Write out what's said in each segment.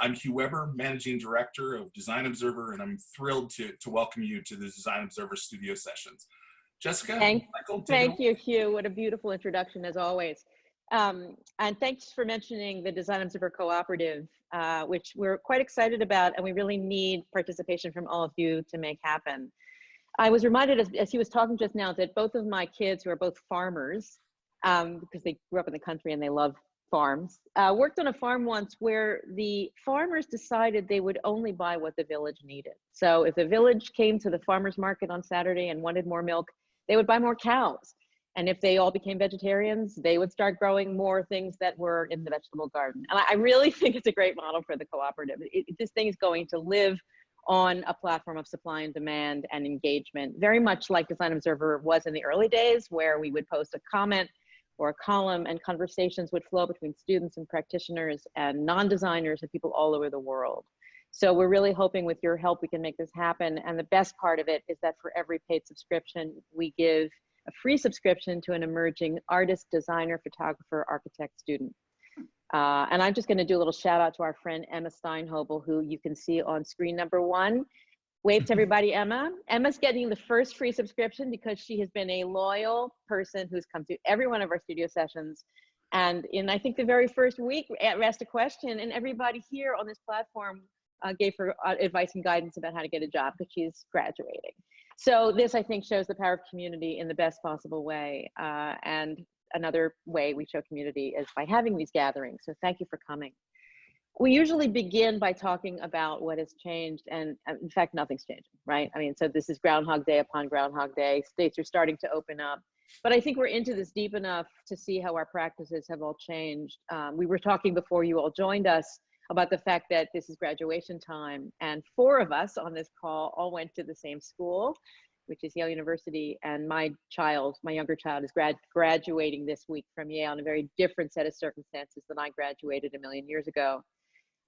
I'm Hugh Weber, Managing Director of Design Observer, and I'm thrilled to welcome you to the Design Observer studio sessions. Jessica, Michael, thank you, Hugh. What a beautiful introduction, as always. And thanks for mentioning the Design Observer Cooperative, which we're quite excited about, and we really need participation from all of you to make happen. I was reminded, as he was talking just now, that both of my kids, who are both farmers, because they grew up in the country and they love farms, worked on a farm once where the farmers decided they would only buy what the village needed. So if the village came to the farmer's market on Saturday and wanted more milk, they would buy more cows. And if they all became vegetarians, they would start growing more things that were in the vegetable garden. And I really think it's a great model for the cooperative. This thing is going to live on a platform of supply and demand and engagement, very much like Design Observer was in the early days, where we would post a comment or a column and conversations would flow between students and practitioners and non-designers and people all over the world. So we're really hoping with your help we can make this happen. And the best part of it is that for every paid subscription, we give a free subscription to an emerging artist, designer, photographer, architect, student. And I'm just going to do a little shout out to our friend Emma Steinhobel, who you can see on screen number 1. Wave to everybody, Emma. Emma's getting the first free subscription because she has been a loyal person who's come to every one of our studio sessions. And in, I think, the very first week, asked a question, and everybody here on this platform gave her advice and guidance about how to get a job because she's graduating. So this, I think, shows the power of community in the best possible way. And another way we show community is by having these gatherings. So thank you for coming. We usually begin by talking about what has changed, and in fact, nothing's changing, right? I mean, so this is Groundhog Day upon Groundhog Day. States are starting to open up, but I think we're into this deep enough to see how our practices have all changed. We were talking before you all joined us about the fact that this is graduation time, and 4 of us on this call all went to the same school, which is Yale University, and my younger child is graduating this week from Yale in a very different set of circumstances than I graduated a million years ago.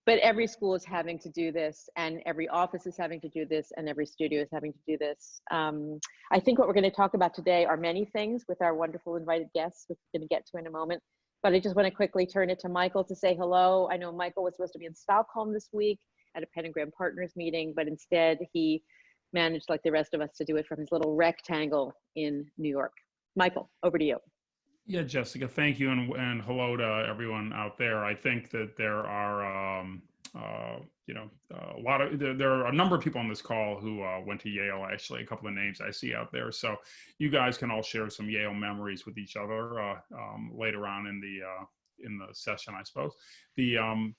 But every school is having to do this, and every office is having to do this, and every studio is having to do this. I think what we're going to talk about today are many things with our wonderful invited guests, which we're going to get to in a moment. But I just want to quickly turn it to Michael to say hello. I know Michael was supposed to be in Stockholm this week at a Pentagram Partners meeting, but instead he managed, like the rest of us, to do it from his little rectangle in New York. Michael, over to you. Yeah, Jessica, thank you, and hello to everyone out there. I think that there are, there are a number of people on this call who went to Yale. Actually, a couple of names I see out there. So you guys can all share some Yale memories with each other later on in the session, I suppose. The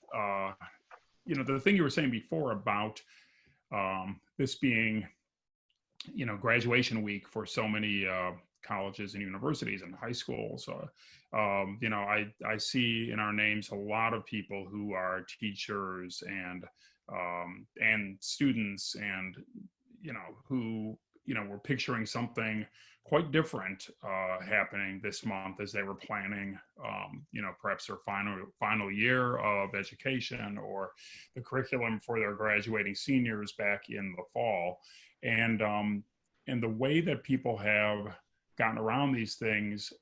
thing you were saying before about this being, graduation week for so many colleges and universities and high schools. I see in our names a lot of people who are teachers and students, and who were picturing something quite different happening this month as they were planning perhaps their final year of education or the curriculum for their graduating seniors back in the fall. And the way that people have gotten around these things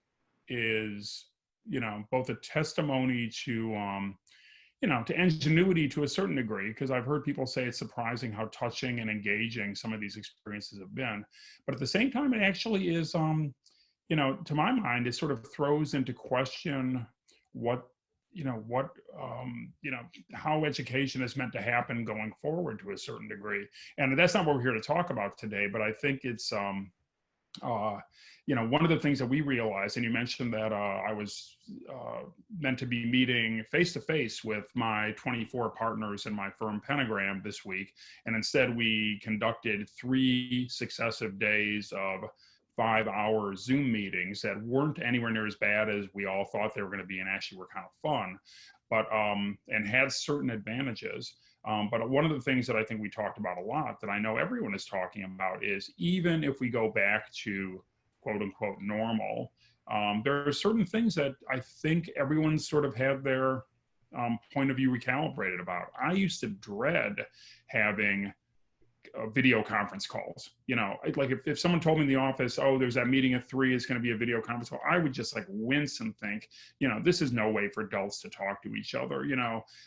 is, both a testimony to, to ingenuity to a certain degree, because I've heard people say it's surprising how touching and engaging some of these experiences have been. But at the same time, it actually is, to my mind, it sort of throws into question how education is meant to happen going forward to a certain degree. And that's not what we're here to talk about today, but I think it's, one of the things that we realized, and you mentioned that I was meant to be meeting face-to-face with my 24 partners in my firm Pentagram this week, and instead we conducted 3 successive days of 5-hour Zoom meetings that weren't anywhere near as bad as we all thought they were going to be, and actually were kind of fun, but and had certain advantages. But one of the things that I think we talked about a lot, that I know everyone is talking about, is even if we go back to quote unquote normal, there are certain things that I think everyone's sort of had their point of view recalibrated about. I used to dread having video conference calls. Like if someone told me in the office, oh, there's that meeting at 3, it's going to be a video conference call, I would just like wince and think, this is no way for adults to talk to each other.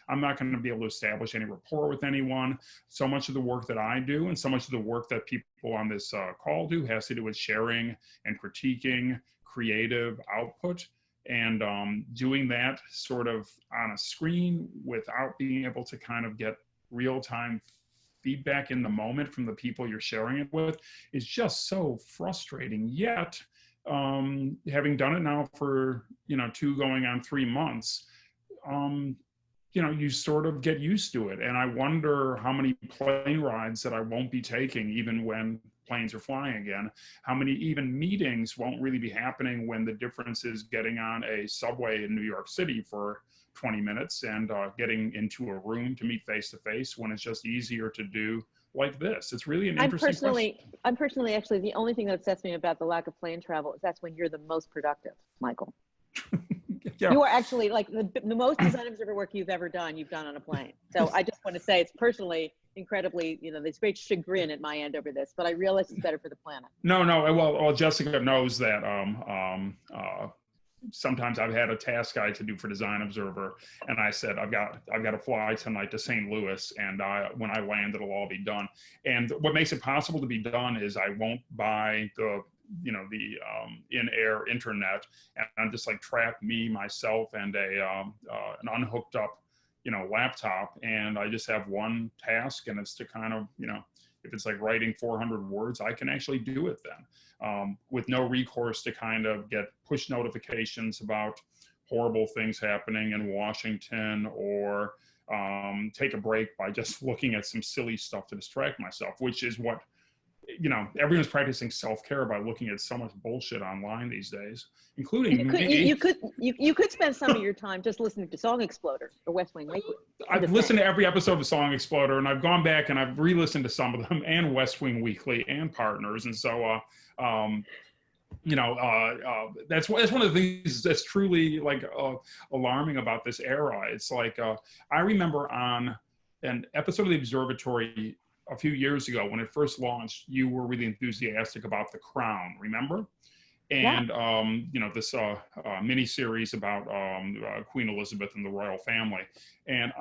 I'm not going to be able to establish any rapport with anyone. So much of the work that I do and so much of the work that people on this call do has to do with sharing and critiquing creative output. And doing that sort of on a screen without being able to kind of get real-time feedback in the moment from the people you're sharing it with is just so frustrating. Yet, having done it now for 2 going on 3 months, you sort of get used to it. And I wonder how many plane rides that I won't be taking even when planes are flying again, how many even meetings won't really be happening when the difference is getting on a subway in New York City for 20 minutes and getting into a room to meet face to face when it's just easier to do like this. It's really an interesting question. I'm personally actually, the only thing that upsets me about the lack of plane travel is that's when you're the most productive, Michael. Yeah. You are actually like the most Design Observer work you've ever done, you've done on a plane. So I just want to say it's personally incredibly, there's great chagrin at my end over this, but I realize it's better for the planet. No. Well, Jessica knows that sometimes I've had a task I had to do for Design Observer, and I said I've got to fly tonight to St. Louis, and when I land, it'll all be done. And what makes it possible to be done is I won't buy the in-air internet, and I'm just like trapped myself and an unhooked up laptop, and I just have one task, and it's to kind of if it's like writing 400 words, I can actually do it then with no recourse to kind of get push notifications about horrible things happening in Washington, or take a break by just looking at some silly stuff to distract myself, which is what everyone's practicing self-care by looking at so much bullshit online these days, including you could spend some of your time just listening to Song Exploder or West Wing Weekly. I've listened to every episode of Song Exploder, and I've gone back and I've re-listened to some of them, and West Wing Weekly and Partners, and so that's one of the things that's truly like alarming about this era. It's like I remember on an episode of The Observatory a few years ago when it first launched, you were really enthusiastic about The Crown, remember? And this mini series about Queen Elizabeth and the royal family, and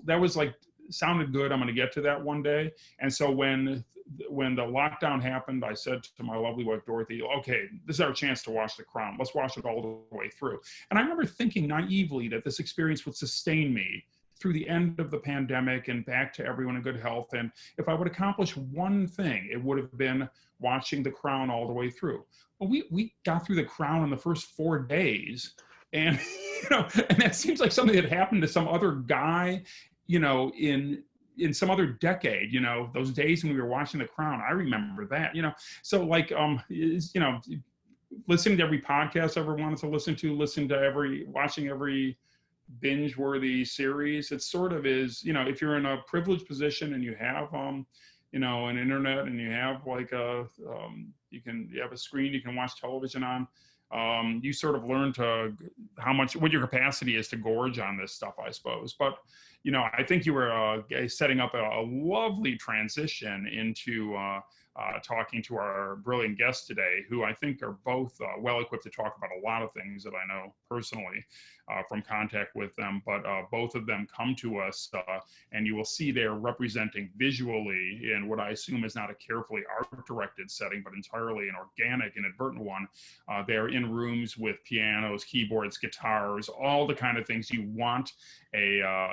that was like sounded good. I'm going to get to that one day. And so when the lockdown happened, I said to my lovely wife Dorothy, okay, this is our chance to watch The Crown. Let's watch it all the way through. And I remember thinking naively that this experience would sustain me through the end of the pandemic and back to everyone in good health. And if I would accomplish one thing, it would have been watching The Crown all the way through. Well, we got through The Crown in the first 4 days. And, and that seems like something that happened to some other guy, in some other decade, those days when we were watching The Crown. I remember that, so like, listening to every podcast I ever wanted to listen to, watching every binge-worthy series. It sort of is, if you're in a privileged position and you have, an internet, and you have like you have a screen you can watch television on, you sort of learn what your capacity is to gorge on this stuff, I suppose. But, I think you were setting up a lovely transition into talking to our brilliant guests today, who I think are both well-equipped to talk about a lot of things that I know personally from contact with them, but both of them come to us, and you will see they're representing visually in what I assume is not a carefully art-directed setting, but entirely an organic, inadvertent one. They're in rooms with pianos, keyboards, guitars, all the kind of things you want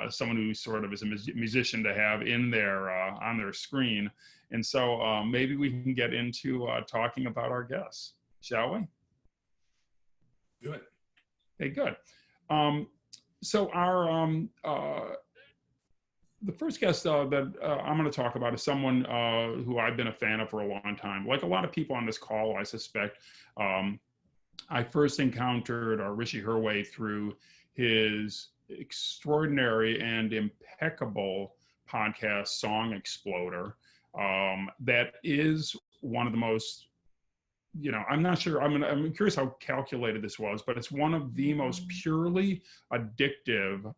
someone who sort of is a musician to have in their on their screen. And so maybe we can get into talking about our guests, shall we? Do it. Okay, good. So our the first guest that I'm going to talk about is someone who I've been a fan of for a long time. Like a lot of people on this call, I suspect, I first encountered Hrishikesh Hirway through his extraordinary and impeccable podcast, Song Exploder. That is one of the most, I'm not sure, I'm curious how calculated this was, but it's one of the most purely addictive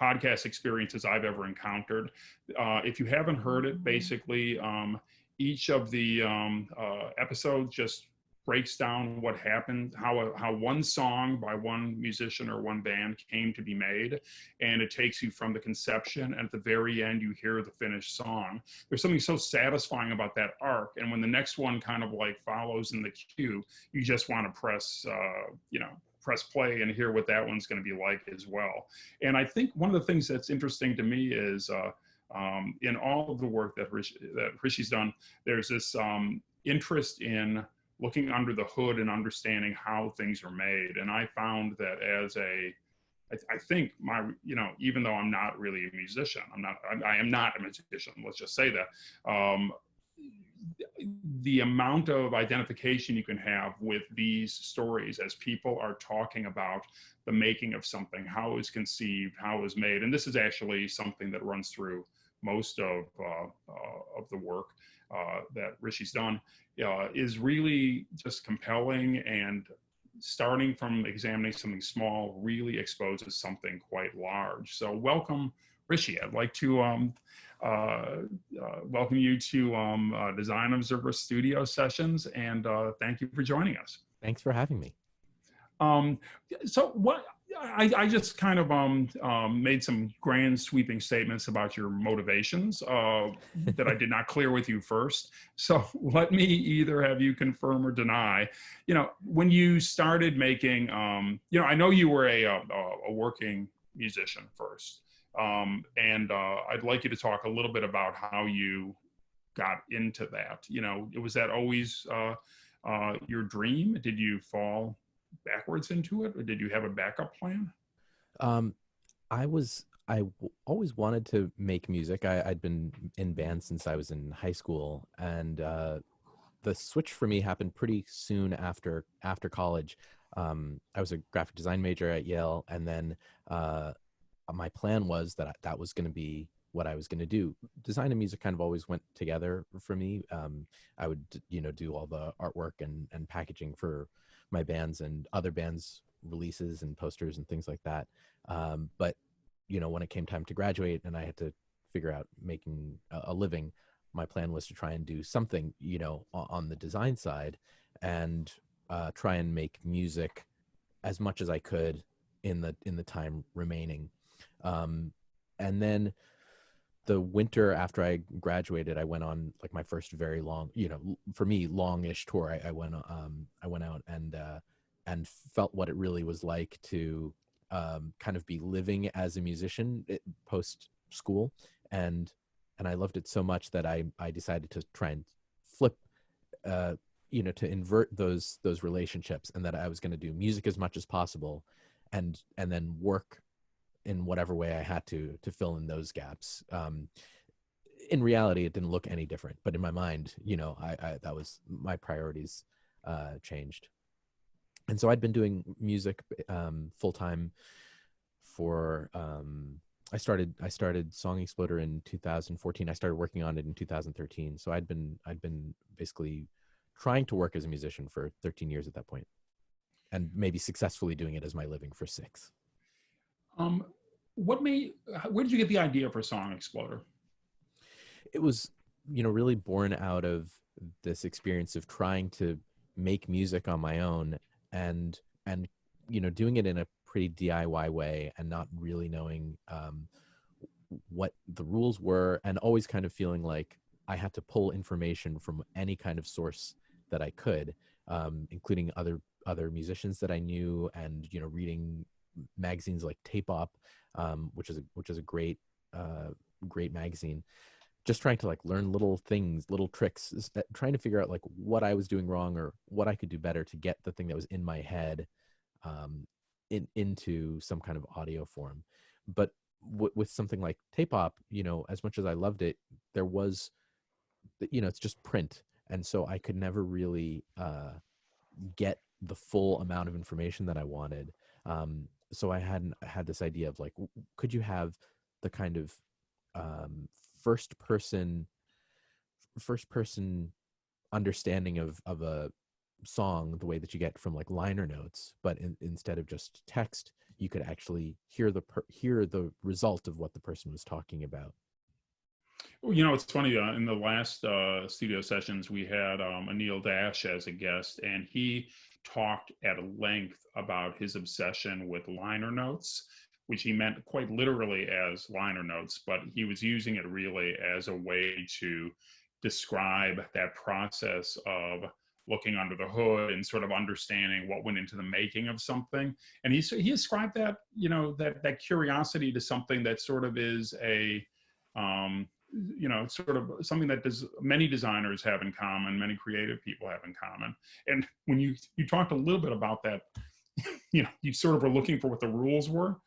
podcast experiences I've ever encountered. If you haven't heard it, basically, each of the episodes just breaks down what happened, how one song by one musician or one band came to be made, and it takes you from the conception, and at the very end you hear the finished song. There's something so satisfying about that arc, and when the next one kind of like follows in the queue, you just want to press play and hear what that one's going to be like as well. And I think one of the things that's interesting to me is in all of the work that Hrishi's done, there's this interest in looking under the hood and understanding how things are made. And I found that I think even though I'm not really a musician, I am not a musician, let's just say that, the amount of identification you can have with these stories as people are talking about the making of something, how it was conceived, how it was made. And this is actually something that runs through most of the work that Hrishi's done, is really just compelling, and starting from examining something small really exposes something quite large. So welcome, Hrishi. I'd like to welcome you to Design Observer Studio Sessions, and thank you for joining us. Thanks for having me. So what I just kind of made some grand sweeping statements about your motivations that I did not clear with you first. So let me either have you confirm or deny. When you started making, I know you were a working musician first, and I'd like you to talk a little bit about how you got into that. Was that always your dream? Did you fall backwards into it, or did you have a backup plan? I always wanted to make music. I'd been in bands since I was in high school, and the switch for me happened pretty soon after college. I was a graphic design major at Yale, and then my plan was that was going to be what I was going to do. Design and music kind of always went together for me. I would do all the artwork and packaging for my bands and other bands' releases and posters and things like that. But when it came time to graduate and I had to figure out making a living, my plan was to try and do something, on the design side, and try and make music as much as I could in the time remaining. And then the winter after I graduated, I went on like my first very long, for me, longish tour. I went out and felt what it really was like to kind of be living as a musician post school, and I loved it so much that I decided to try and flip, to invert those relationships, and that I was going to do music as much as possible, and then work in whatever way I had to fill in those gaps. In reality, it didn't look any different, but in my mind, I that was my priorities changed. And so I'd been doing music full time for. I started Song Exploder in 2014. I started working on it in 2013. So I'd been basically trying to work as a musician for 13 years at that point, and maybe successfully doing it as my living for 6. Where did you get the idea for Song Exploder? It was, really born out of this experience of trying to make music on my own, and doing it in a pretty DIY way, and not really knowing what the rules were, and always kind of feeling like I had to pull information from any kind of source that I could, including other musicians that I knew, and reading magazines like Tape Op, which is a great magazine. Just trying to like learn little things, little tricks, trying to figure out like what I was doing wrong or what I could do better to get the thing that was in my head into some kind of audio form. But with something like Tape Op, as much as I loved it, there was, it's just print, and so I could never really get the full amount of information that I wanted. So I had this idea of like, could you have the kind of first person understanding of a song the way that you get from like liner notes, but instead of just text, you could actually hear the result of what the person was talking about. Well, it's funny. In the last studio sessions, we had Anil Dash as a guest, and he talked at length about his obsession with liner notes, which he meant quite literally as liner notes, but he was using it really as a way to describe that process of looking under the hood and sort of understanding what went into the making of something. And he ascribed that, that curiosity to something that sort of is a sort of something that many designers have in common, many creative people have in common. And when you talked a little bit about that, you sort of were looking for what the rules were.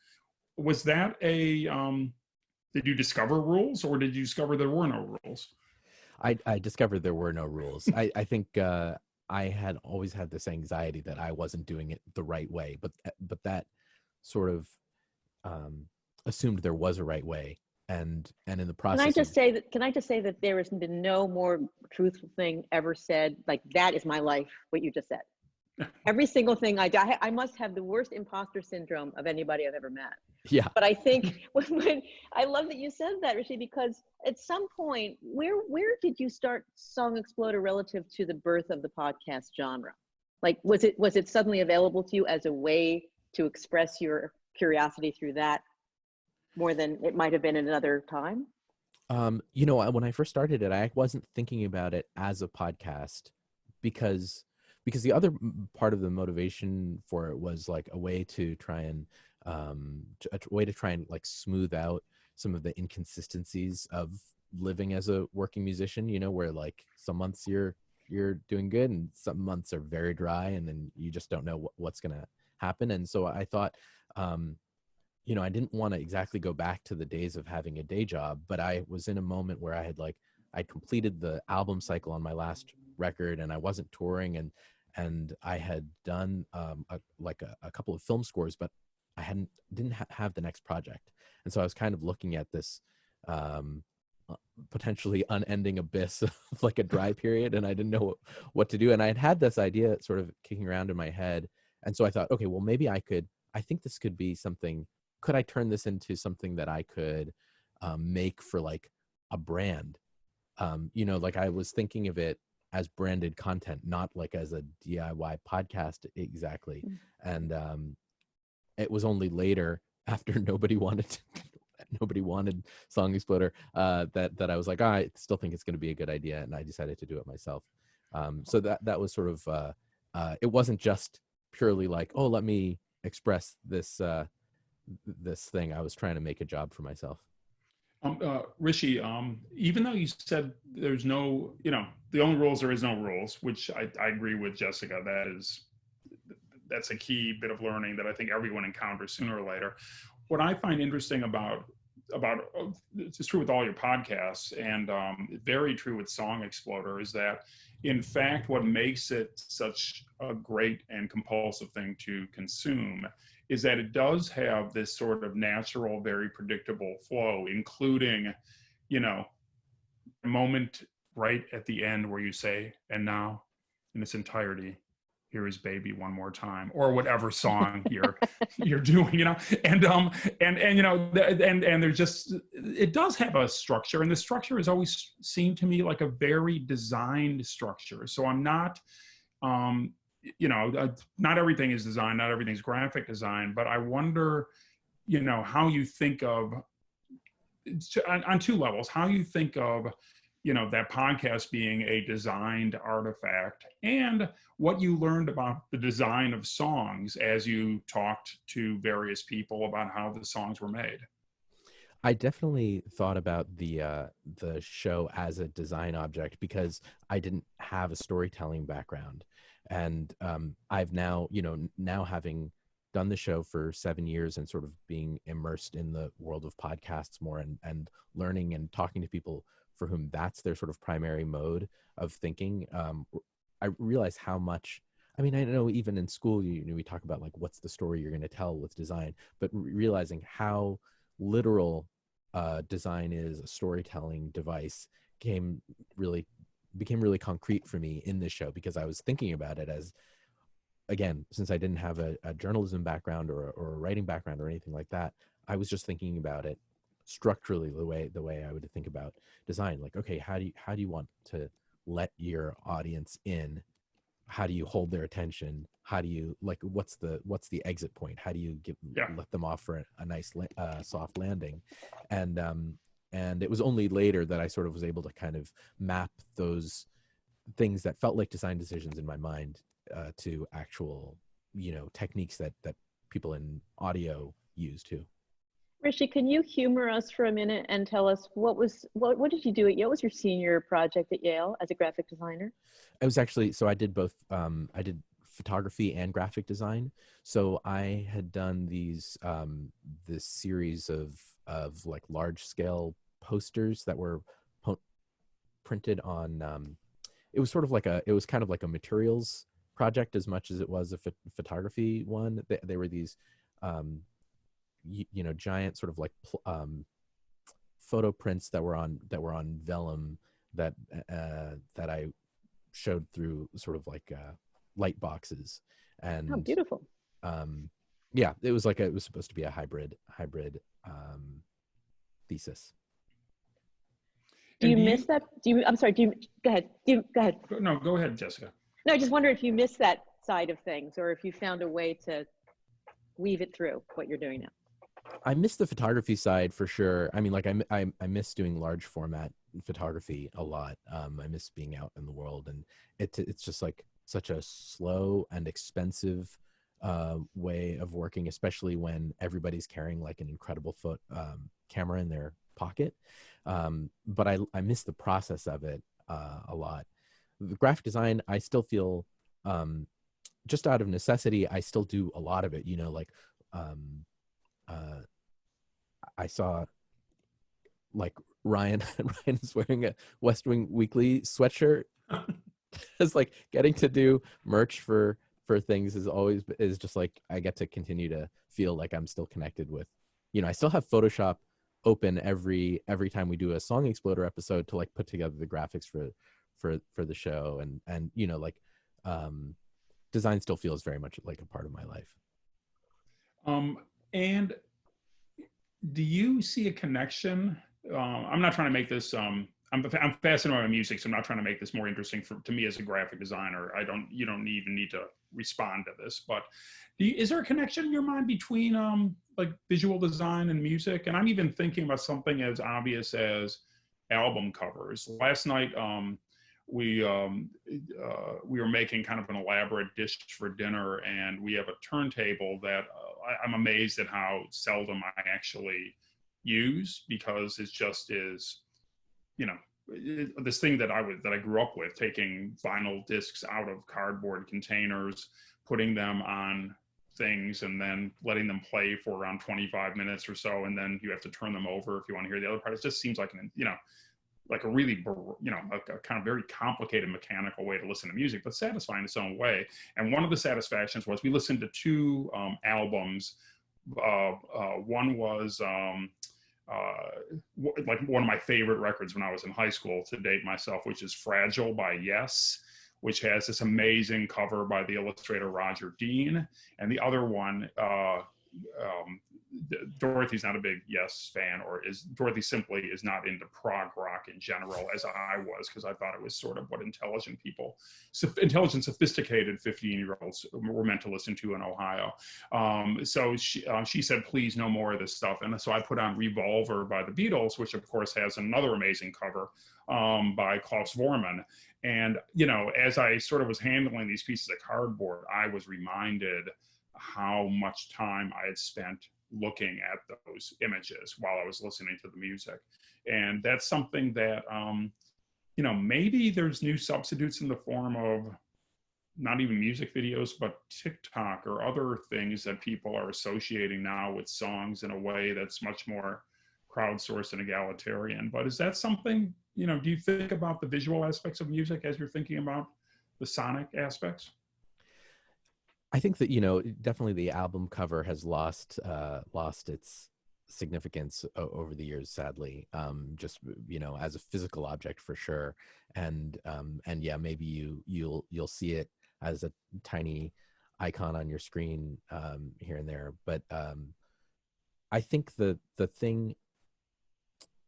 Was that did you discover rules, or did you discover there were no rules? I discovered there were no rules. I think I had always had this anxiety that I wasn't doing it the right way, but that sort of assumed there was a right way. And in the process, can I just say that there has been no more truthful thing ever said. Like, that is my life, what you just said. Every single thing I must have the worst imposter syndrome of anybody I've ever met. Yeah. But I think when I love that you said that, Rishi, because at some point, where did you start Song Exploder relative to the birth of the podcast genre? Like, was it suddenly available to you as a way to express your curiosity through that more than it might have been at another time? When I first started it, I wasn't thinking about it as a podcast because the other part of the motivation for it was like a way to try and like smooth out some of the inconsistencies of living as a working musician, where like some months you're doing good and some months are very dry, and then you just don't know what's going to happen. And so I thought, I didn't want to exactly go back to the days of having a day job, but I was in a moment where I'd completed the album cycle on my last record, and I wasn't touring, and I had done a couple of film scores, but I didn't have the next project. And so I was kind of looking at this potentially unending abyss of like a dry period, and I didn't know what to do. And I had this idea sort of kicking around in my head. And so I thought, okay, well, maybe I think this could be something. Could I turn this into something that I could make for like a brand? Like I was thinking of it as branded content, not like as a DIY podcast exactly. And it was only later, after nobody wanted Song Exploder, that I was like, I still think it's going to be a good idea, and I decided to do it myself. So that was sort of it wasn't just purely like, oh, let me express this thing. I was trying to make a job for myself. Rishi, even though you said there's no, the only rules, there is no rules, which I agree with Jessica. That's a key bit of learning that I think everyone encounters sooner or later. What I find interesting about it's true with all your podcasts, and very true with Song Exploder, is that in fact what makes it such a great and compulsive thing to consume is that it does have this sort of natural, very predictable flow, including, a moment right at the end where you say, and now in its entirety, here is Baby One More Time, or whatever song you're doing, and there's just, it does have a structure, and the structure has always seemed to me like a very designed structure. So I'm not, not everything is design, not everything's graphic design, but I wonder, how you think of, on two levels, how you think of, that podcast being a designed artifact, and what you learned about the design of songs as you talked to various people about how the songs were made. I definitely thought about the show as a design object because I didn't have a storytelling background. And I've now having done the show for 7 years and sort of being immersed in the world of podcasts more and learning and talking to people for whom that's their sort of primary mode of thinking, I realize how much, I know even in school, we talk about like, what's the story you're going to tell with design, but realizing how literal design is a storytelling device came really became really concrete for me in this show, because I was thinking about it as, again, since I didn't have a journalism background or a writing background or anything like that, I was just thinking about it structurally the way I would think about design. Like, okay, how do you want to let your audience in? How do you hold their attention? How do you, like, what's the exit point? How do you let them off for a nice soft landing? And it was only later that I sort of was able to kind of map those things that felt like design decisions in my mind to actual, techniques that people in audio use too. Rishi, can you humor us for a minute and tell us what did you do at Yale? What was your senior project at Yale as a graphic designer? It was actually, so I did both. I did photography and graphic design. So I had done this series of like large scale posters that were printed on. It was sort of like it was kind of like a materials project as much as it was a photography one. They were these, giant sort of like photo prints that were on vellum that I showed through sort of like light boxes. And oh, beautiful. Yeah, it was supposed to be a hybrid thesis. Do you miss that? I'm sorry, go ahead. Go ahead. No, go ahead, Jessica. No, I just wonder if you miss that side of things, or if you found a way to weave it through what you're doing now. I miss the photography side for sure. I mean, like I miss doing large format photography a lot. I miss being out in the world, and it's just like such a slow and expensive way of working, especially when everybody's carrying like an incredible camera in their pocket. But I miss the process of it a lot. The graphic design, I still feel just out of necessity, I still do a lot of it. I saw like Ryan's wearing a West Wing Weekly sweatshirt. It's like getting to do merch for things is just like, I get to continue to feel like I'm still connected with, I still have Photoshop open every time we do a Song Exploder episode to like put together the graphics for the show, and design still feels very much like a part of my life. And do you see a connection? I'm not trying to make this. I'm fascinated by music, so I'm not trying to make this more interesting to me as a graphic designer. You don't even need to respond to this, but is there a connection in your mind between like visual design and music? And I'm even thinking about something as obvious as album covers. Last night, we were making kind of an elaborate dish for dinner, and we have a turntable that I'm amazed at how seldom I actually use, because it just is, this thing that I grew up with, taking vinyl discs out of cardboard containers, putting them on things, and then letting them play for around 25 minutes or so, and then you have to turn them over if you want to hear the other part. It just seems like like a really, a kind of very complicated mechanical way to listen to music, but satisfying in its own way. And one of the satisfactions was we listened to two albums. One was like one of my favorite records when I was in high school, to date myself, which is Fragile by Yes, which has this amazing cover by the illustrator Roger Dean. And the other one, Dorothy's not a big Yes fan, Dorothy simply is not into prog rock in general, as I was, because I thought it was sort of what intelligent, sophisticated 15-year-olds were meant to listen to in Ohio. So she said, please, no more of this stuff. And so I put on Revolver by the Beatles, which of course has another amazing cover by Klaus Voormann. And, as I sort of was handling these pieces of cardboard, I was reminded how much time I had spent looking at those images while I was listening to the music. And that's something that, maybe there's new substitutes in the form of not even music videos, but TikTok or other things that people are associating now with songs in a way that's much more crowdsourced and egalitarian. But is that something, do you think about the visual aspects of music as you're thinking about the sonic aspects? I think that, definitely the album cover has lost its significance over the years, sadly. Just, as a physical object for sure. And yeah, maybe you'll see it as a tiny icon on your screen here and there. But I think the thing,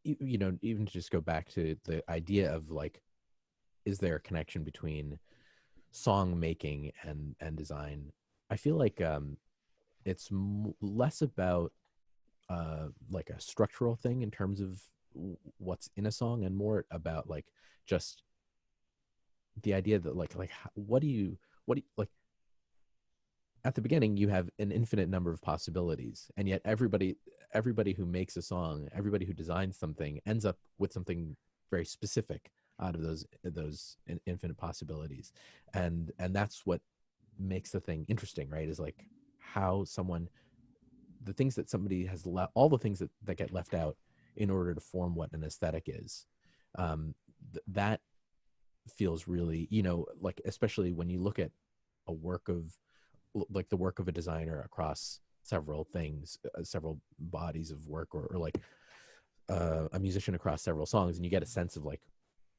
even to just go back to the idea of like, is there a connection between song making and design? I feel like it's less about like a structural thing in terms of what's in a song, and more about like just the idea that like what do you like, at the beginning you have an infinite number of possibilities, and yet everybody who makes a song, everybody who designs something, ends up with something very specific out of those infinite possibilities. And that's what makes the thing interesting, right? Is like how the things that somebody has left, all the things that get left out in order to form what an aesthetic is. That feels really, like, especially when you look at a work of, like, the work of a designer across several things, several bodies of work, or like a musician across several songs, and you get a sense of like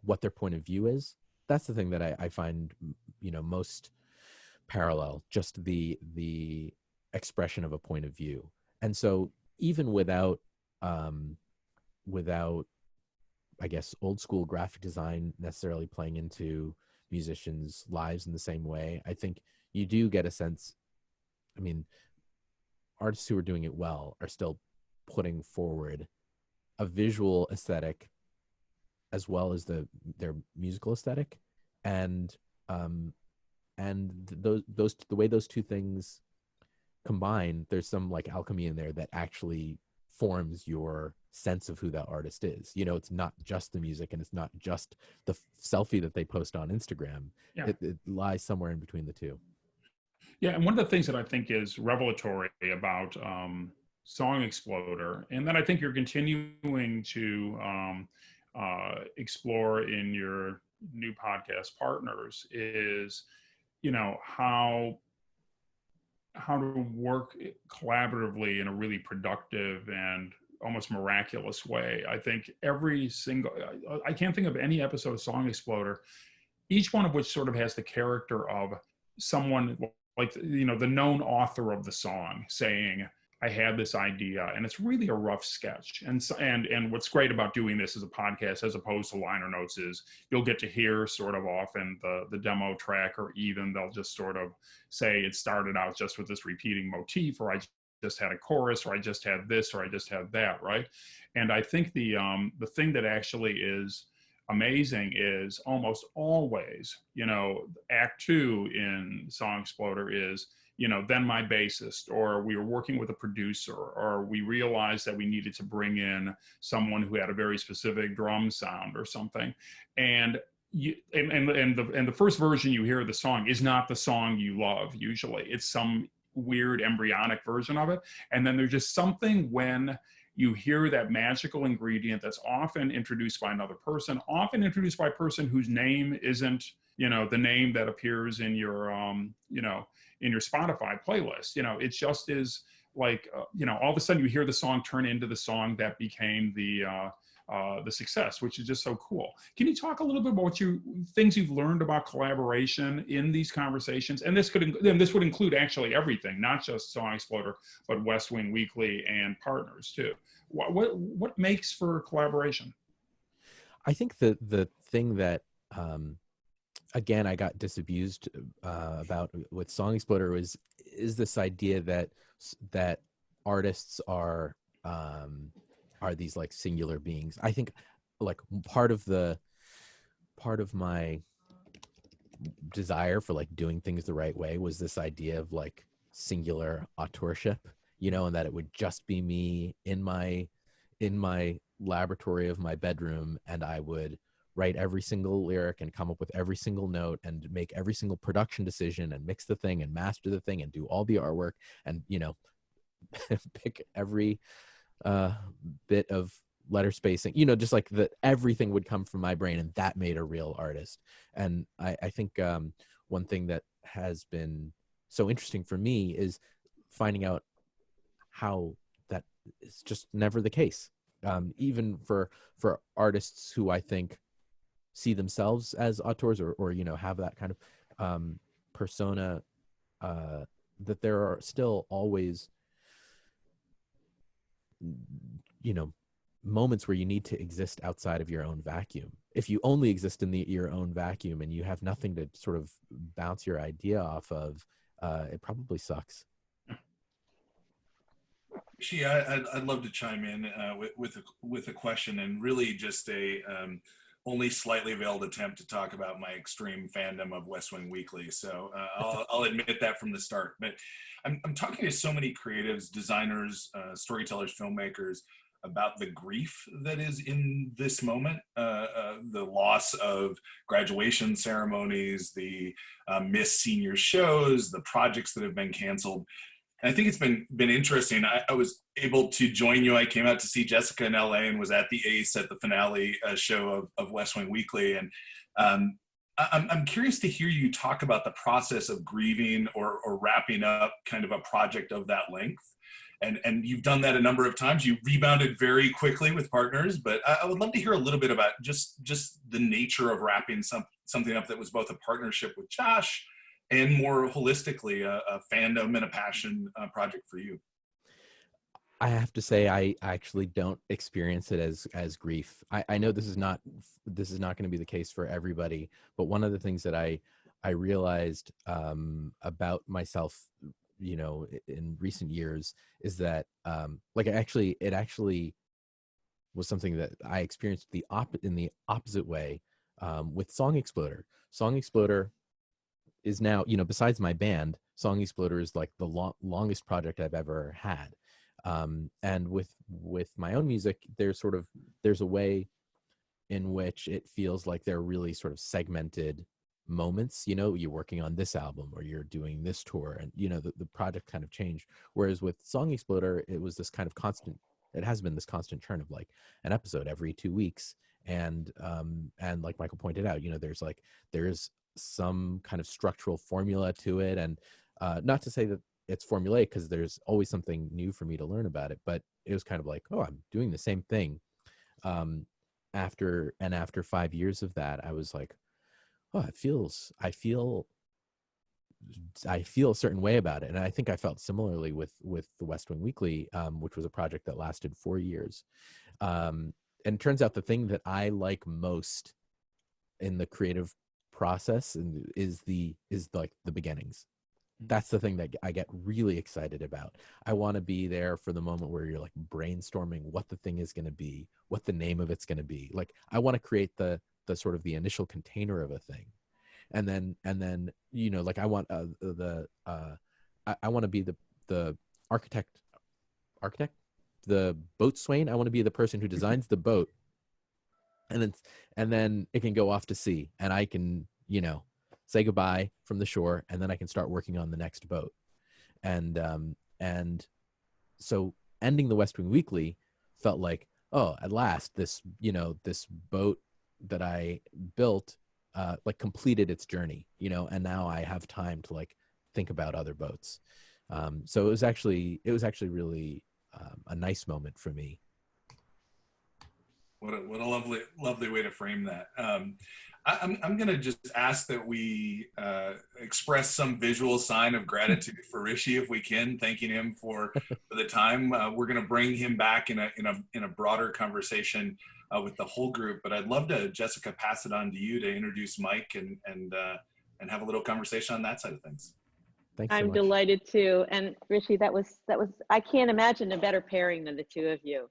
what their point of view is. That's the thing that I find, most parallel, just the expression of a point of view. And so even without I guess old school graphic design necessarily playing into musicians' lives in the same way, I think you do get a sense. I mean, artists who are doing it well are still putting forward a visual aesthetic as well as their musical aesthetic, and the way those two things combine, there's some like alchemy in there that actually forms your sense of who that artist is. It's not just the music, and it's not just the selfie that they post on Instagram. Yeah. It lies somewhere in between the two. Yeah, and one of the things that I think is revelatory about Song Exploder, and that I think you're continuing to explore in your new podcast partners, is how to work collaboratively in a really productive and almost miraculous way. I think I can't think of any episode of Song Exploder, each one of which sort of has the character of someone like, the known author of the song saying, I had this idea, and it's really a rough sketch. And what's great about doing this as a podcast as opposed to liner notes is you'll get to hear sort of often the demo track, or even they'll just sort of say it started out just with this repeating motif, or I just had a chorus, or I just had this, or I just had that, right? And I think the thing that actually is amazing is almost always, act two in Song Exploder is, then my bassist, or we were working with a producer, or we realized that we needed to bring in someone who had a very specific drum sound or something. And the first version you hear of the song is not the song you love. Usually it's some weird embryonic version of it. And then there's just something when you hear that magical ingredient that's often introduced by another person, often introduced by a person whose name isn't, the name that appears in your, in your Spotify playlist. It just is like, all of a sudden you hear the song turn into the song that became the success, which is just so cool. Can you talk a little bit about things you've learned about collaboration in these conversations? And this would include actually everything, not just Song Exploder, but West Wing Weekly and partners too. What makes for collaboration? I think the thing that again I got disabused about with Song Exploder is this idea that artists are these like singular beings. I think like part of my desire for like doing things the right way was this idea of like singular authorship, and that it would just be me in my laboratory of my bedroom, and I would write every single lyric and come up with every single note and make every single production decision and mix the thing and master the thing and do all the artwork and pick every bit of letter spacing, just like that everything would come from my brain, and that made a real artist. And I think one thing that has been so interesting for me is finding out how that it's just never the case. Even for artists who I think see themselves as auteurs, or you know, have that kind of persona, that there are still always, you know, moments where you need to exist outside of your own vacuum. If you only exist in your own vacuum and you have nothing to sort of bounce your idea off of, it probably sucks. I'd love to chime in with a question, and really just a only slightly veiled attempt to talk about my extreme fandom of West Wing Weekly. So I'll admit that from the start. But I'm talking to so many creatives, designers, storytellers, filmmakers about the grief that is in this moment, the loss of graduation ceremonies, the missed senior shows, the projects that have been canceled. And I think it's been interesting. I was able to join you. I came out to see Jessica in LA and was at the Ace at the finale show of West Wing Weekly. And I'm curious to hear you talk about the process of grieving or wrapping up kind of a project of that length. And you've done that a number of times. You rebounded very quickly with partners, but I would love to hear a little bit about just the nature of wrapping something up that was both a partnership with Josh and more holistically a fandom and a passion project for you. I have to say, I actually don't experience it as grief. I know this is not going to be the case for everybody, but one of the things that I realized about myself, you know, in recent years is that like it actually was something that I experienced in the opposite way with Song Exploder. Song Exploder is now, you know, besides my band, Song Exploder is like the longest project I've ever had. And with my own music, there's a way in which it feels like they're really sort of segmented moments. You know, you're working on this album or you're doing this tour, and you know the project kind of changed. Whereas with Song Exploder, it was this kind of constant. It has been this constant churn of like an episode every 2 weeks, and like Michael pointed out, you know, there's some kind of structural formula to it, and not to say that it's formulaic, because there's always something new for me to learn about it, but it was kind of like, oh, I'm doing the same thing. After 5 years of that, I was like, oh, I feel a certain way about it. And I think I felt similarly with the West Wing Weekly, which was a project that lasted 4 years. And it turns out the thing that I like most in the creative process is like the beginnings. That's the thing that I get really excited about. I want to be there for the moment where you're like brainstorming what the thing is going to be, what the name of it's going to be. Like I want to create the sort of the initial container of a thing, and then you know, like I want I want to be the architect, the boatswain. I want to be the person who designs the boat, and then it can go off to sea, and I can, you know, say goodbye from the shore, and then I can start working on the next boat. And so ending the West Wing Weekly felt like, oh, at last this boat that I built like completed its journey, you know, and now I have time to like think about other boats. So it was actually really a nice moment for me. What a lovely way to frame that. I'm going to just ask that we express some visual sign of gratitude for Rishi, if we can, thanking him for the time. We're going to bring him back in a broader conversation with the whole group. But I'd love to, Jessica, pass it on to you to introduce Mike and have a little conversation on that side of things. Thanks so I'm much. delighted to. And Rishi, that was I can't imagine a better pairing than the two of you.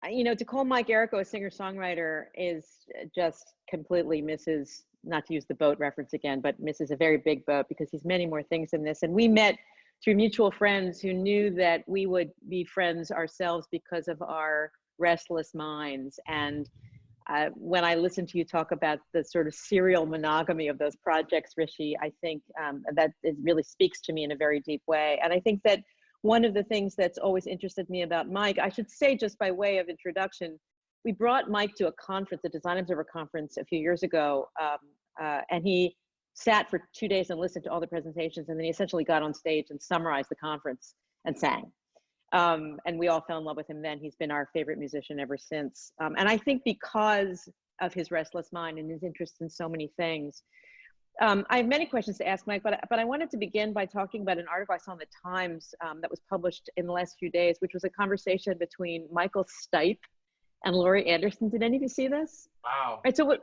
You know, to call Mike Errico a singer-songwriter is just completely misses, not to use the boat reference again, but misses a very big boat, because he's many more things than this. And we met through mutual friends who knew that we would be friends ourselves because of our restless minds. And when I listen to you talk about the sort of serial monogamy of those projects, Rishi, I think that it really speaks to me in a very deep way. And I think that one of the things that's always interested me about Mike, I should say just by way of introduction, we brought Mike to a conference, a Design Observer conference a few years ago, and he sat for 2 days and listened to all the presentations, and then he essentially got on stage and summarized the conference and sang. And we all fell in love with him then. He's been our favorite musician ever since. And I think because of his restless mind and his interest in so many things. I have many questions to ask Mike, but I wanted to begin by talking about an article I saw in the Times that was published in the last few days, which was a conversation between Michael Stipe and Laurie Anderson. Did any of you see this? Wow. Right, so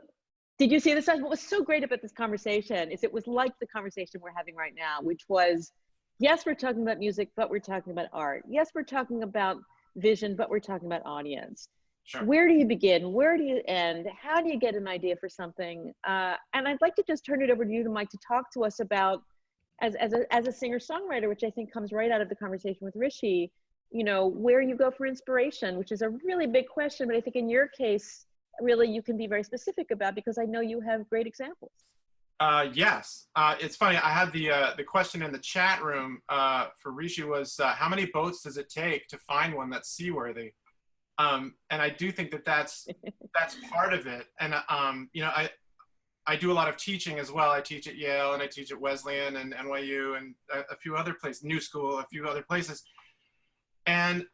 did you see this? What was so great about this conversation is it was like the conversation we're having right now, which was, yes, we're talking about music, but we're talking about art. Yes, we're talking about vision, but we're talking about audience. Sure. Where do you begin? Where do you end? How do you get an idea for something? And I'd like to just turn it over to you, to Mike, to talk to us about, as a singer-songwriter, which I think comes right out of the conversation with Rishi, you know, where you go for inspiration, which is a really big question, but I think in your case, really you can be very specific about, because I know you have great examples. Yes. It's funny. I had the question in the chat room for Rishi was, how many boats does it take to find one that's seaworthy? And I do think that that's part of it. And, you know, I do a lot of teaching as well. I teach at Yale and I teach at Wesleyan and NYU and a few other places, New School, a few other places. And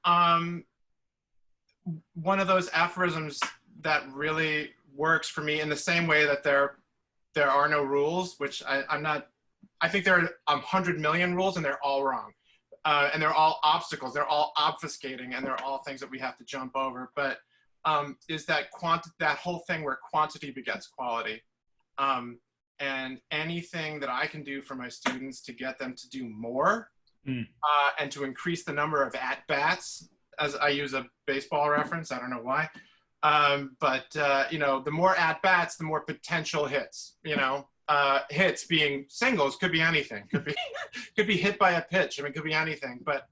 one of those aphorisms that really works for me, in the same way that there are no rules, which I think there are 100 million rules and they're all wrong. And they're all obstacles, they're all obfuscating, and they're all things that we have to jump over. But is that whole thing where quantity begets quality. And anything that I can do for my students to get them to do more and to increase the number of at-bats, as I use a baseball reference, I don't know why. But you know, the more at-bats, the more potential hits, you know. Hits being singles, could be anything, could be hit by a pitch. I mean, could be anything. But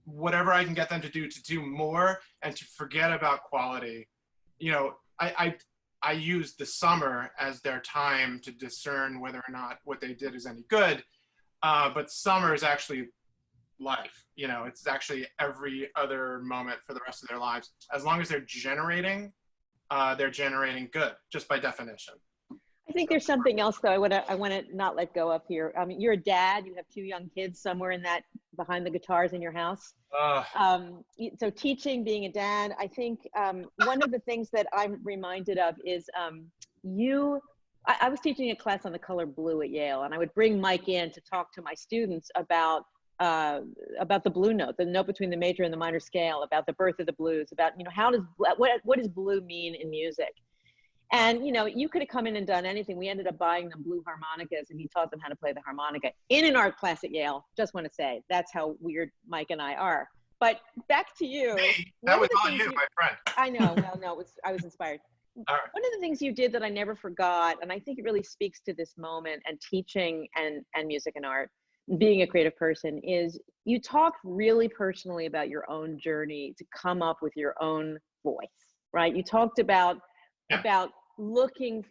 whatever I can get them to do more and to forget about quality. You know, I use the summer as their time to discern whether or not what they did is any good. But summer is actually life. You know, it's actually every other moment for the rest of their lives. As long as they're generating good, just by definition. I think there's something else though I want to not let go of here. I mean, you're a dad, you have 2 young kids somewhere in that, behind the guitars in your house. So teaching, being a dad, I think one of the things that I'm reminded of is I was teaching a class on the color blue at Yale, and I would bring Mike in to talk to my students about the blue note, the note between the major and the minor scale, about the birth of the blues, about, you know, what does blue mean in music? And, you know, you could have come in and done anything. We ended up buying them blue harmonicas, and he taught them how to play the harmonica in an art class at Yale. Just want to say, that's how weird Mike and I are. But back to you. Me? That was all you, my friend. I know. Well, no, I was inspired. All right. One of the things you did that I never forgot, and I think it really speaks to this moment and teaching and music and art, being a creative person, is you talked really personally about your own journey to come up with your own voice, right? You talked about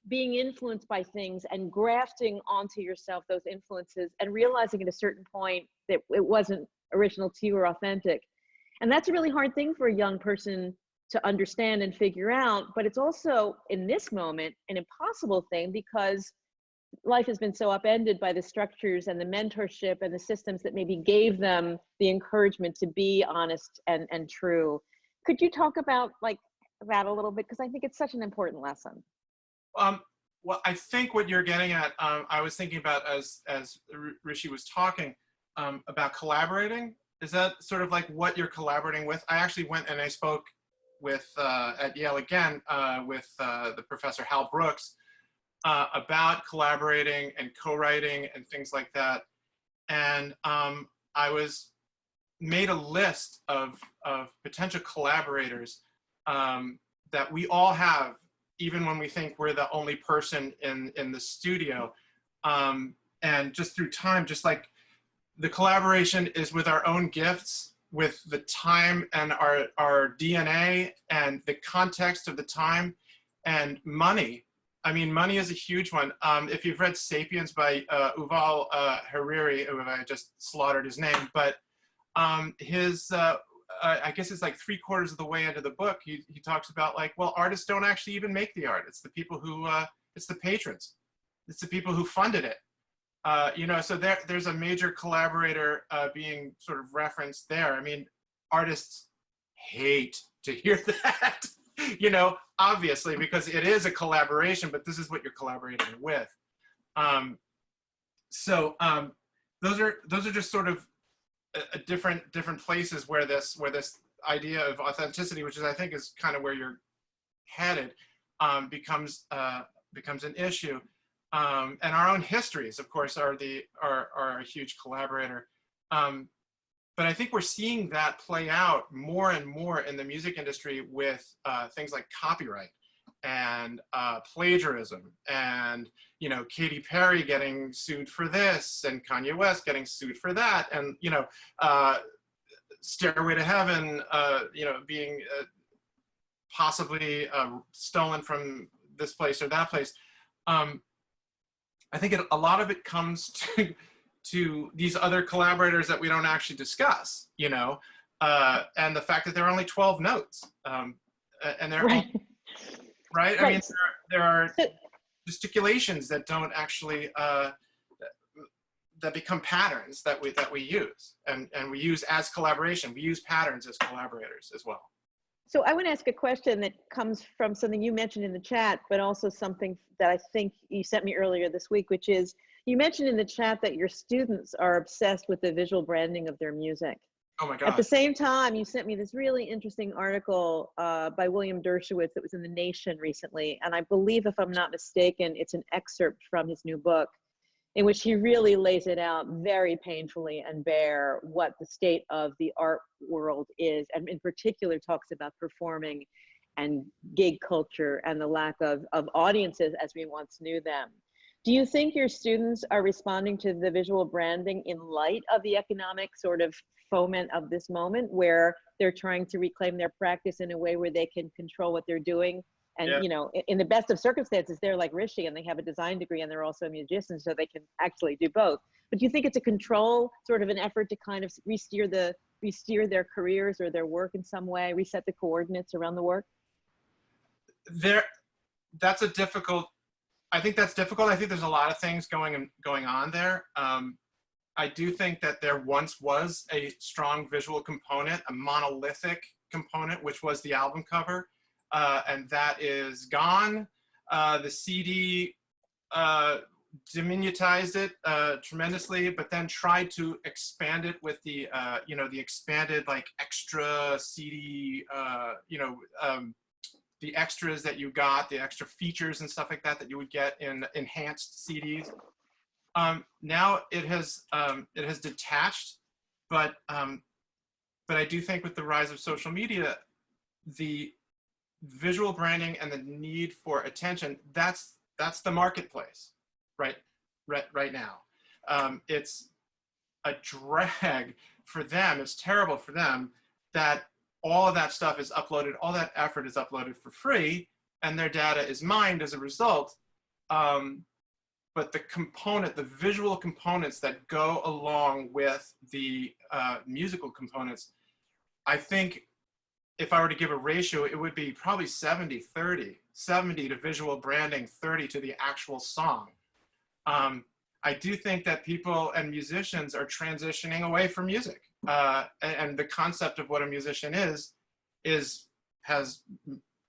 being influenced by things and grafting onto yourself those influences and realizing at a certain point that it wasn't original to you or authentic. And that's a really hard thing for a young person to understand and figure out, but it's also, in this moment, an impossible thing, because life has been so upended by the structures and the mentorship and the systems that maybe gave them the encouragement to be honest and true. Could you talk about that a little bit? Because I think it's such an important lesson. Well, I think what you're getting at, I was thinking about as Rishi was talking about collaborating. Is that sort of like what you're collaborating with? I actually went and I spoke with, at Yale again, with the professor Hal Brooks, about collaborating and co-writing and things like that. And I made a list of potential collaborators that we all have, even when we think we're the only person in the studio. And just through time, just like the collaboration is with our own gifts, with the time and our DNA and the context of the time, and money. I mean, money is a huge one. If you've read *Sapiens* by Yuval Harari, I just slaughtered his name, but I guess it's like 3/4 of the way into the book, he talks about well, artists don't actually even make the art. It's the people who, it's the patrons. It's the people who funded it. So there's a major collaborator being sort of referenced there. I mean, artists hate to hear that, obviously, because it is a collaboration, but this is what you're collaborating with. Those are just sort of different places where this idea of authenticity, which is, I think, is kind of where you're headed, becomes an issue. And our own histories, of course, are a huge collaborator. But I think we're seeing that play out more and more in the music industry with things like copyright and plagiarism, and Katy Perry getting sued for this, and Kanye West getting sued for that, and Stairway to Heaven, being possibly stolen from this place or that place. I think a lot of it comes to these other collaborators that we don't actually discuss, and the fact that there are only 12 notes, and they're Right. all, right? I Right. mean, there are gesticulations that don't actually that become patterns that we use, and we use as collaboration. We use patterns as collaborators as well. So I want to ask a question that comes from something you mentioned in the chat, but also something that I think you sent me earlier this week, which is, you mentioned in the chat that your students are obsessed with the visual branding of their music. Oh my God. At the same time, you sent me this really interesting article by William Dershowitz that was in The Nation recently. And I believe, if I'm not mistaken, it's an excerpt from his new book, in which he really lays it out very painfully and bare what the state of the art world is, and in particular talks about performing and gig culture and the lack of audiences as we once knew them. Do you think your students are responding to the visual branding in light of the economic sort of foment of this moment, where they're trying to reclaim their practice in a way where they can control what they're doing? And, Yeah. In the best of circumstances, they're like Rishi and they have a design degree and they're also a musician, so they can actually do both. But do you think it's a control, sort of an effort to kind of re-steer their careers or their work in some way, reset the coordinates around the work? That's difficult. I think there's a lot of things going on there. I do think that there once was a strong visual component, a monolithic component, which was the album cover. And that is gone. The CD diminutized it tremendously, but then tried to expand it with the expanded, like, extra CD, the extras that you got, the extra features and stuff like that you would get in enhanced CDs. Now it has detached, but I do think with the rise of social media, the visual branding and the need for attention, that's the marketplace right now. It's a drag for them. It's terrible for them that all of that stuff is uploaded, all that effort is uploaded for free, and their data is mined as a result. But the visual components that go along with the musical components, I think, if I were to give a ratio, it would be probably 70-30, 70 to visual branding, 30 to the actual song. I do think that people and musicians are transitioning away from music. And the concept of what a musician has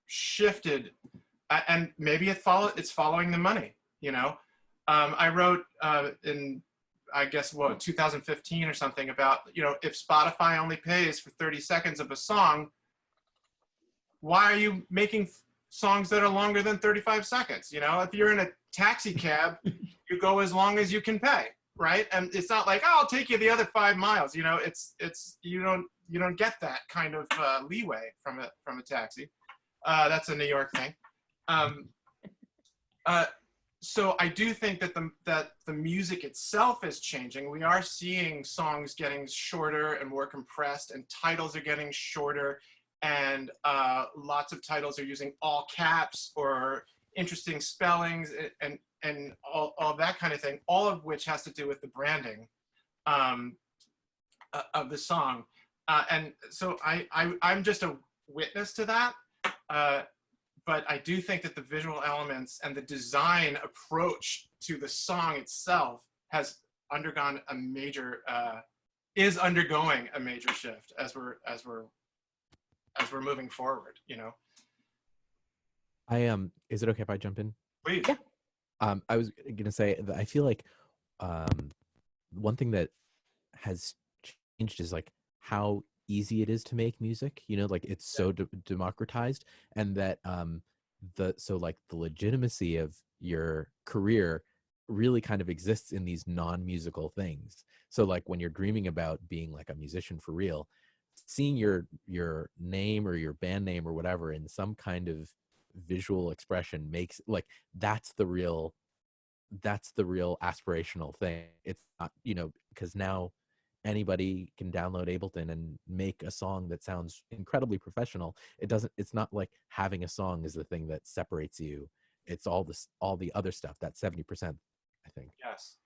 shifted, and maybe it's following the money, I wrote in, I guess, 2015 or something about, if Spotify only pays for 30 seconds of a song, why are you making songs that are longer than 35 seconds? If you're in a taxi cab, you go as long as you can pay, right? And it's not like, oh, I'll take you the other 5 miles. It's you don't get that kind of leeway from a taxi. That's a New York thing. So I do think that the music itself is changing. We are seeing songs getting shorter and more compressed, and titles are getting shorter, and lots of titles are using all caps or interesting spellings and all that kind of thing, all of which has to do with the branding of the song. And so I'm just a witness to that. But I do think that the visual elements and the design approach to the song itself has undergone a major, is undergoing a major shift as we're moving forward, you know. Is it okay if I jump in? Please. Yeah. I was gonna say that I feel like one thing that has changed is like how easy it is to make music. You know, like it's so democratized, and that the legitimacy of your career really kind of exists in these non-musical things. So like when you're dreaming about being like a musician for real, seeing your name or your band name or whatever in some kind of visual expression makes like that's the real aspirational thing. It's not, you know, because now anybody can download Ableton and make a song that sounds incredibly professional. It's not like having a song is the thing that separates you. It's all the other stuff, that 70%, I think. Yes.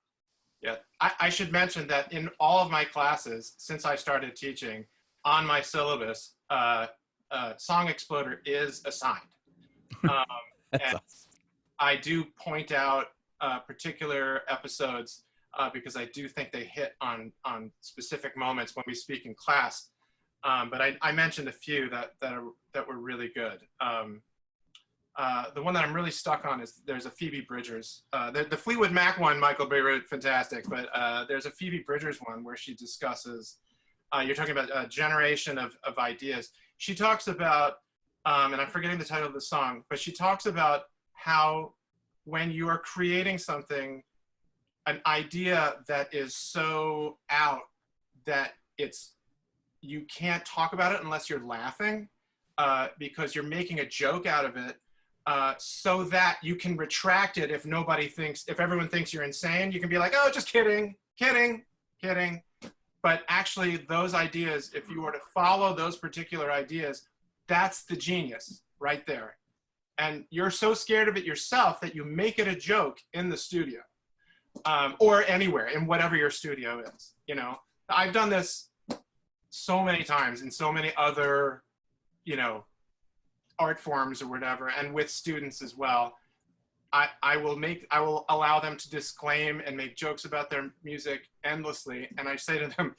Yeah. I should mention that in all of my classes, since I started teaching, on my syllabus, Song Exploder is assigned. That's and awesome. I do point out particular episodes because I do think they hit on specific moments when we speak in class. But I mentioned a few that were really good. The one that I'm really stuck on is there's a Phoebe Bridgers. The Fleetwood Mac one, Michael Beirut, fantastic. But there's a Phoebe Bridgers one where she discusses, you're talking about a generation of ideas. She talks about, and I'm forgetting the title of the song, but she talks about how when you are creating something, an idea that is so out that you can't talk about it unless you're laughing because you're making a joke out of it. So that you can retract it if everyone thinks you're insane, you can be like, oh, just kidding. But actually those ideas, if you were to follow those particular ideas, that's the genius right there. And you're so scared of it yourself that you make it a joke in the studio or anywhere in whatever your studio is. You know, I've done this so many times in so many other, you know, art forms or whatever, and with students as well. I will allow them to disclaim and make jokes about their music endlessly, and I say to them,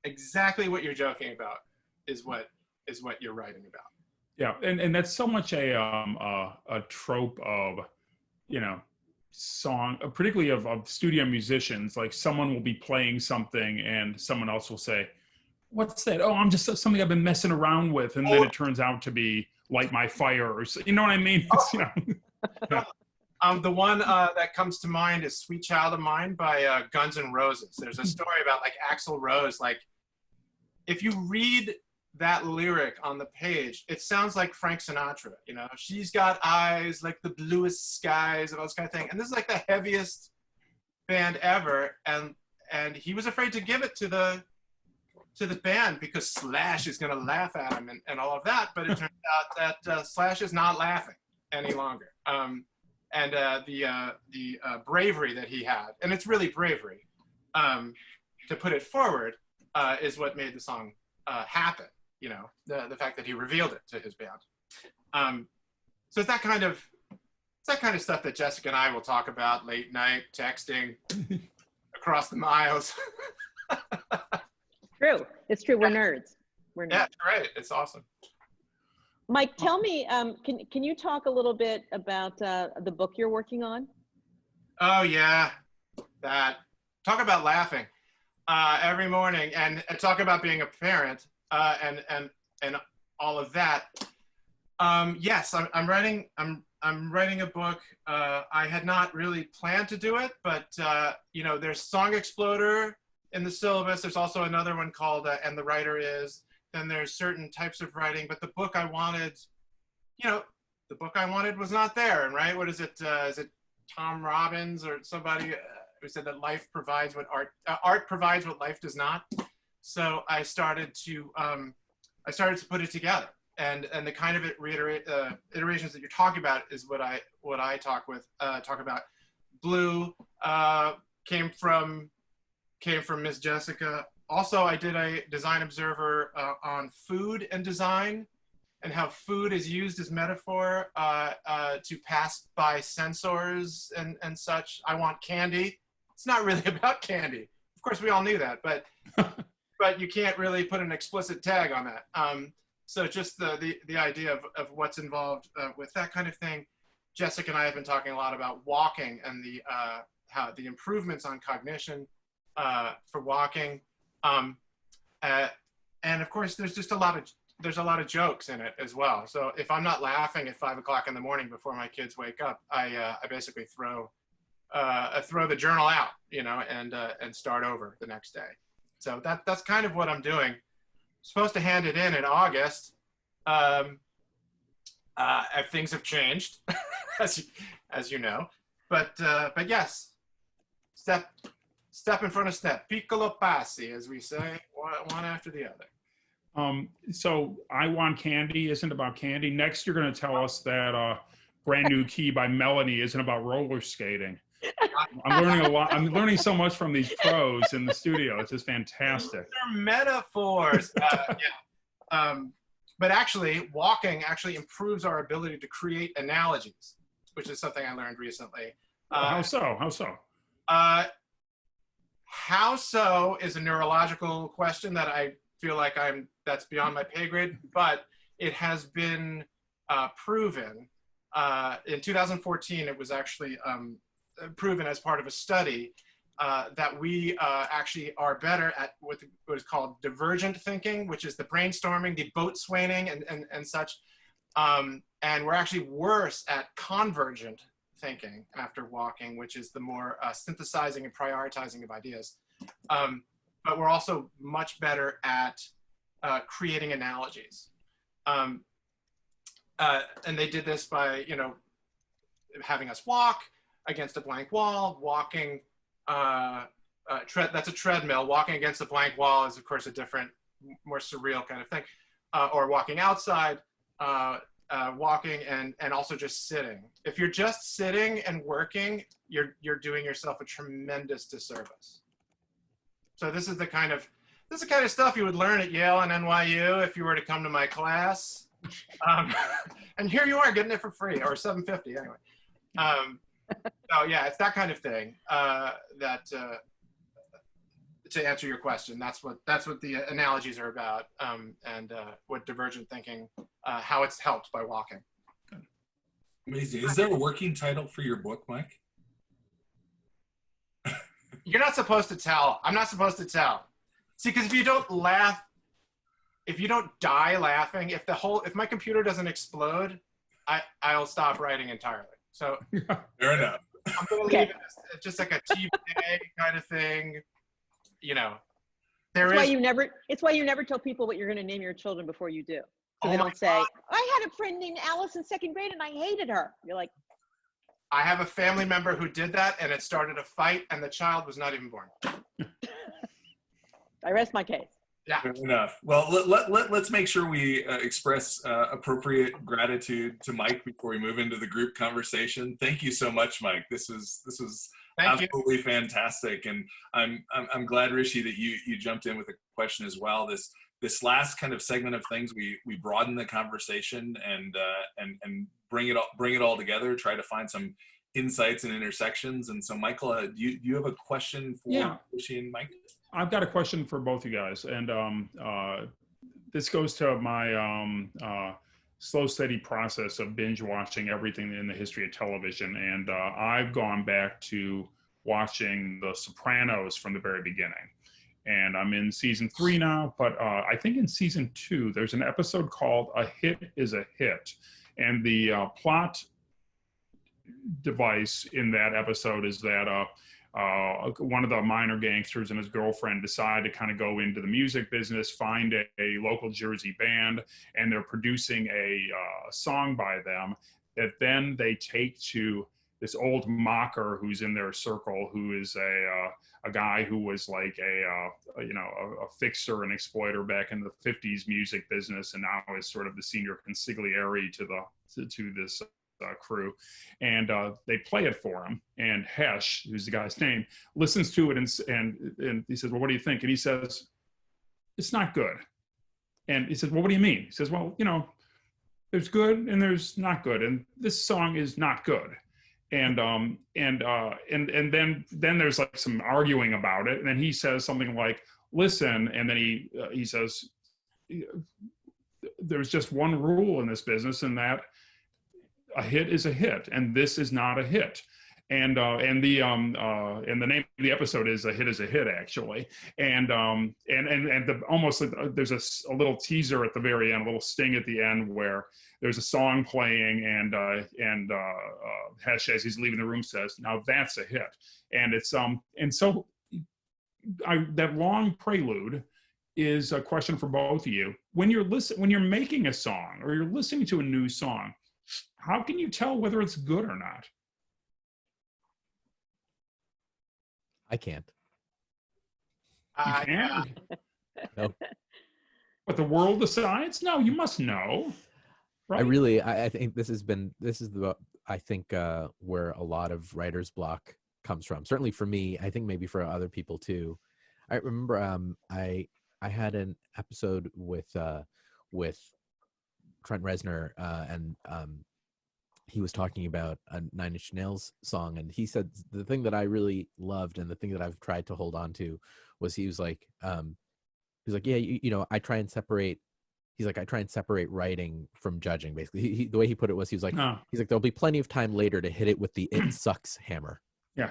exactly what you're joking about is what you're writing about. Yeah, and that's so much a trope of, you know, song, particularly of studio musicians. Like someone will be playing something and someone else will say, what's that? Oh, I'm just something I've been messing around with, and then it turns out to be Light My Fire, or you know what I mean? It's, you know. Yeah. The one that comes to mind is Sweet Child of Mine by Guns N' Roses. There's a story about like Axl Rose. Like if you read that lyric on the page, it sounds like Frank Sinatra, you know, she's got eyes like the bluest skies and all this kind of thing. And this is like the heaviest band ever. And he was afraid to give it to the band because Slash is going to laugh at him and all of that. But it turns out that Slash is not laughing any longer. And the bravery that he had, and it's really bravery, to put it forward, is what made the song happen. You know, the fact that he revealed it to his band. So it's that kind of stuff that Jessica and I will talk about late night, texting across the miles. True. It's true. We're nerds. We're nerds. Yeah, right. It's awesome. Mike, tell me, can you talk a little bit about the book you're working on? Oh yeah, that. Talk about laughing every morning, and talk about being a parent, and all of that. Yes, I'm writing a book. I had not really planned to do it, but you know, there's Song Exploder in the syllabus. There's also another one called And the Writer Is. Then there's certain types of writing, but the book I wanted, you know, the book I wanted was not there. And right, what is it? Is it Tom Robbins or somebody who said that life provides what art provides what life does not? So I started to put it together, and the kind of iterations that you're talking about is what I talk about. Blue came from Miss Jessica. Also, I did a design observer on food and design, and how food is used as metaphor to pass by sensors and such. I want candy. it's not really about candy. Of course, we all knew that, but but you can't really put an explicit tag on that. So just the idea of what's involved with that kind of thing. Jessica and I have been talking a lot about walking and how the improvements on cognition for walking, and of course there's just a lot of jokes in it as well. So if I'm not laughing at 5 o'clock in the morning before my kids wake up, I basically throw the journal out, and start over the next day. So that's kind of what I'm doing. Supposed to hand it in August. Things have changed, as you know, but yes, step in front of step, piccolo passi, as we say, one after the other. So I Want Candy isn't about candy. Next, you're going to tell us that Brand New Key by Melanie isn't about roller skating. I'm learning a lot. I'm learning so much from these pros in the studio. It's just fantastic. They're metaphors. But actually, walking actually improves our ability to create analogies, which is something I learned recently. How so? How so is a neurological question that I feel like that's beyond my pay grade, but it has been proven. In 2014, it was actually proven as part of a study that we actually are better at what is called divergent thinking, which is the brainstorming, the boat swaining, and such. And we're actually worse at convergent thinking after walking, which is the more synthesizing and prioritizing of ideas. But we're also much better at creating analogies. And they did this by, having us walk against a blank wall, walking, that's a treadmill. Walking against a blank wall is, of course, a different, more surreal kind of thing. Or walking outside, walking and also just sitting. If you're just sitting and working, you're doing yourself a tremendous disservice. So this is the kind of stuff you would learn at Yale and NYU if you were to come to my class. And here you are getting it for free, or $7.50 anyway. So yeah, it's that kind of thing that to answer your question, that's what the analogies are about, and what divergent thinking, how it's helped by walking. Amazing. Is there a working title for your book, Mike? You're not supposed to tell. I'm not supposed to tell. See, because if you don't laugh, if you don't die laughing, if my computer doesn't explode, I'll stop writing entirely. So fair enough. I'm gonna leave it as just like a TBA kind of thing. It's why you never tell people what you're going to name your children before you do. So they don't say, I had a friend named Alice in 2nd grade and I hated her. You're like, I have a family member who did that, and it started a fight, and the child was not even born. I rest my case. Yeah. Fair enough. Well, let's make sure we express appropriate gratitude to Mike before we move into the group conversation. Thank you so much, Mike. This was absolutely fantastic, and I'm glad, Rishi, that you jumped in with a question as well. This last kind of segment of things, we broaden the conversation and bring it all together. Try to find some insights and intersections. And so, Michael, do you have a question for Rishi and Mike? I've got a question for both you guys, and this goes to my slow, steady process of binge watching everything in the history of television. And I've gone back to watching The Sopranos from the very beginning. And I'm in season 3 now, but I think in season 2, there's an episode called A Hit is a Hit. And the plot device in that episode is that one of the minor gangsters and his girlfriend decide to kind of go into the music business, find a local Jersey band, and they're producing a song by them that then they take to this old mocker who's in their circle, who is a guy who was like a fixer and exploiter back in the 50s music business, and now is sort of the senior consigliere to this crew, and they play it for him. And Hesh, who's the guy's name, listens to it and he says, "Well, what do you think?" And he says, "It's not good." And he says, "Well, what do you mean?" He says, "Well, there's good and there's not good, and this song is not good." and then there's like some arguing about it, and then he says something like, listen, and then he says, there's just one rule in this business, and that a hit is a hit, and this is not a hit. And the name of the episode is "A Hit Is a Hit," actually. And there's a little teaser at the very end, a little sting at the end, where there's a song playing, and Hesh, as he's leaving the room, says, "Now that's a hit." And it's and so that long prelude is a question for both of you. When you're making a song or you're listening to a new song, how can you tell whether it's good or not? I can't. You can't? No. But the world decides? No, you must know. Right? I think this is where a lot of writer's block comes from. Certainly for me, I think maybe for other people too. I remember I had an episode with Trent Reznor, and he was talking about a Nine Inch Nails song, and he said the thing that I really loved and the thing that I've tried to hold on to was he was like, yeah, you know, I try and separate writing from judging. Basically, the way he put it was, he's like, there'll be plenty of time later to hit it with the "it sucks" hammer. Yeah.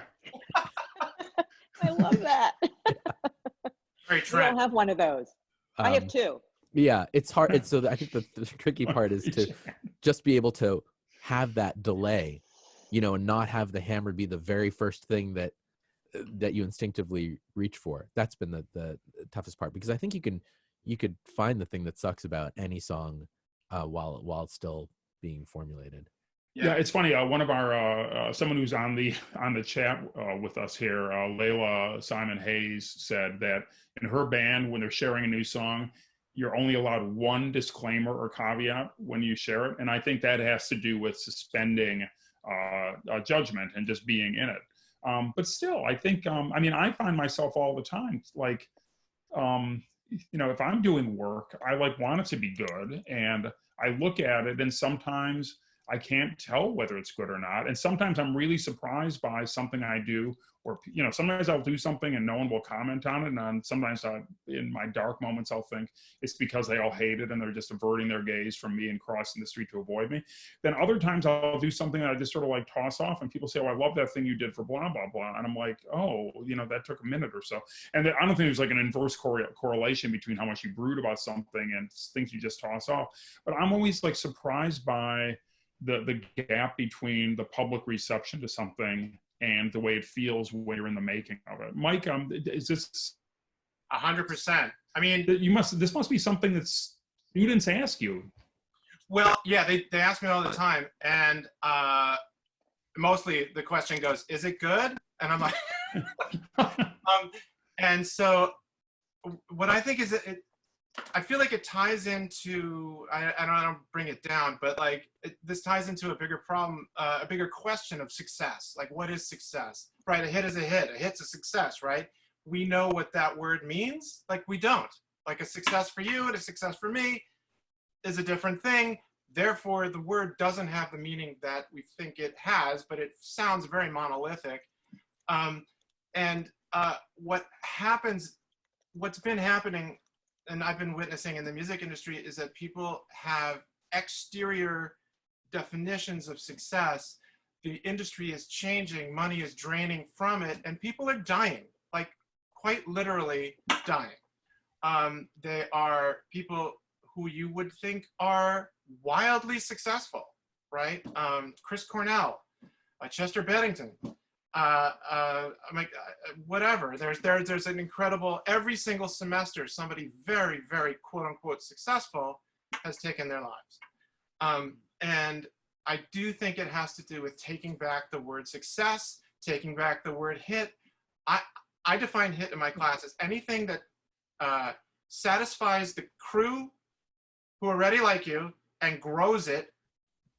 I love that. Very We true. don't have one of those. I have two. Yeah, it's hard. So I think the tricky part is to just be able to have that delay, you know, and not have the hammer be the very first thing that you instinctively reach for. That's been the toughest part, because I think you could find the thing that sucks about any song while it's still being formulated. Yeah, it's funny. One of our someone who's on the chat with us here, Layla Simon Hayes, said that in her band, when they're sharing a new song, you're only allowed one disclaimer or caveat when you share it, and I think that has to do with suspending judgment and just being in it. But still, I think I find myself all the time like, you know, if I'm doing work, I want it to be good, and I look at it, and sometimes I can't tell whether it's good or not. And sometimes I'm really surprised by something I do, or, you know, sometimes I'll do something and no one will comment on it. And sometimes in my dark moments, I'll think it's because they all hate it and they're just averting their gaze from me and crossing the street to avoid me. Then other times I'll do something that I just sort of toss off, and people say, "Oh, I love that thing you did for blah, blah, blah." And I'm like, "Oh, you know, that took a minute or so." And I don't think there's an inverse correlation between how much you brood about something and things you just toss off. But I'm always surprised by the gap between the public reception to something and the way it feels when you're in the making of it. Mike, is this 100%? I mean, this must be something that students ask you. Well, yeah, they ask me all the time, and mostly the question goes, "Is it good?" And I'm like, and so what I think is I feel like it ties into, I don't bring it down, but this ties into a bigger problem, a bigger question of success. What is success, right? A hit is a hit. A hit's a success, right? We know what that word means. We don't. A success for you and a success for me is a different thing. Therefore, the word doesn't have the meaning that we think it has, but it sounds very monolithic. What's been happening, and I've been witnessing in the music industry, is that people have exterior definitions of success. The industry is changing, money is draining from it, and people are dying, quite literally dying. They are people who you would think are wildly successful, right? Chris Cornell, Chester Bennington, whatever. There's an incredible, every single semester, somebody very, very quote unquote successful has taken their lives. And I do think it has to do with taking back the word success, taking back the word hit. I define hit in my class as anything that satisfies the crew who already like you and grows it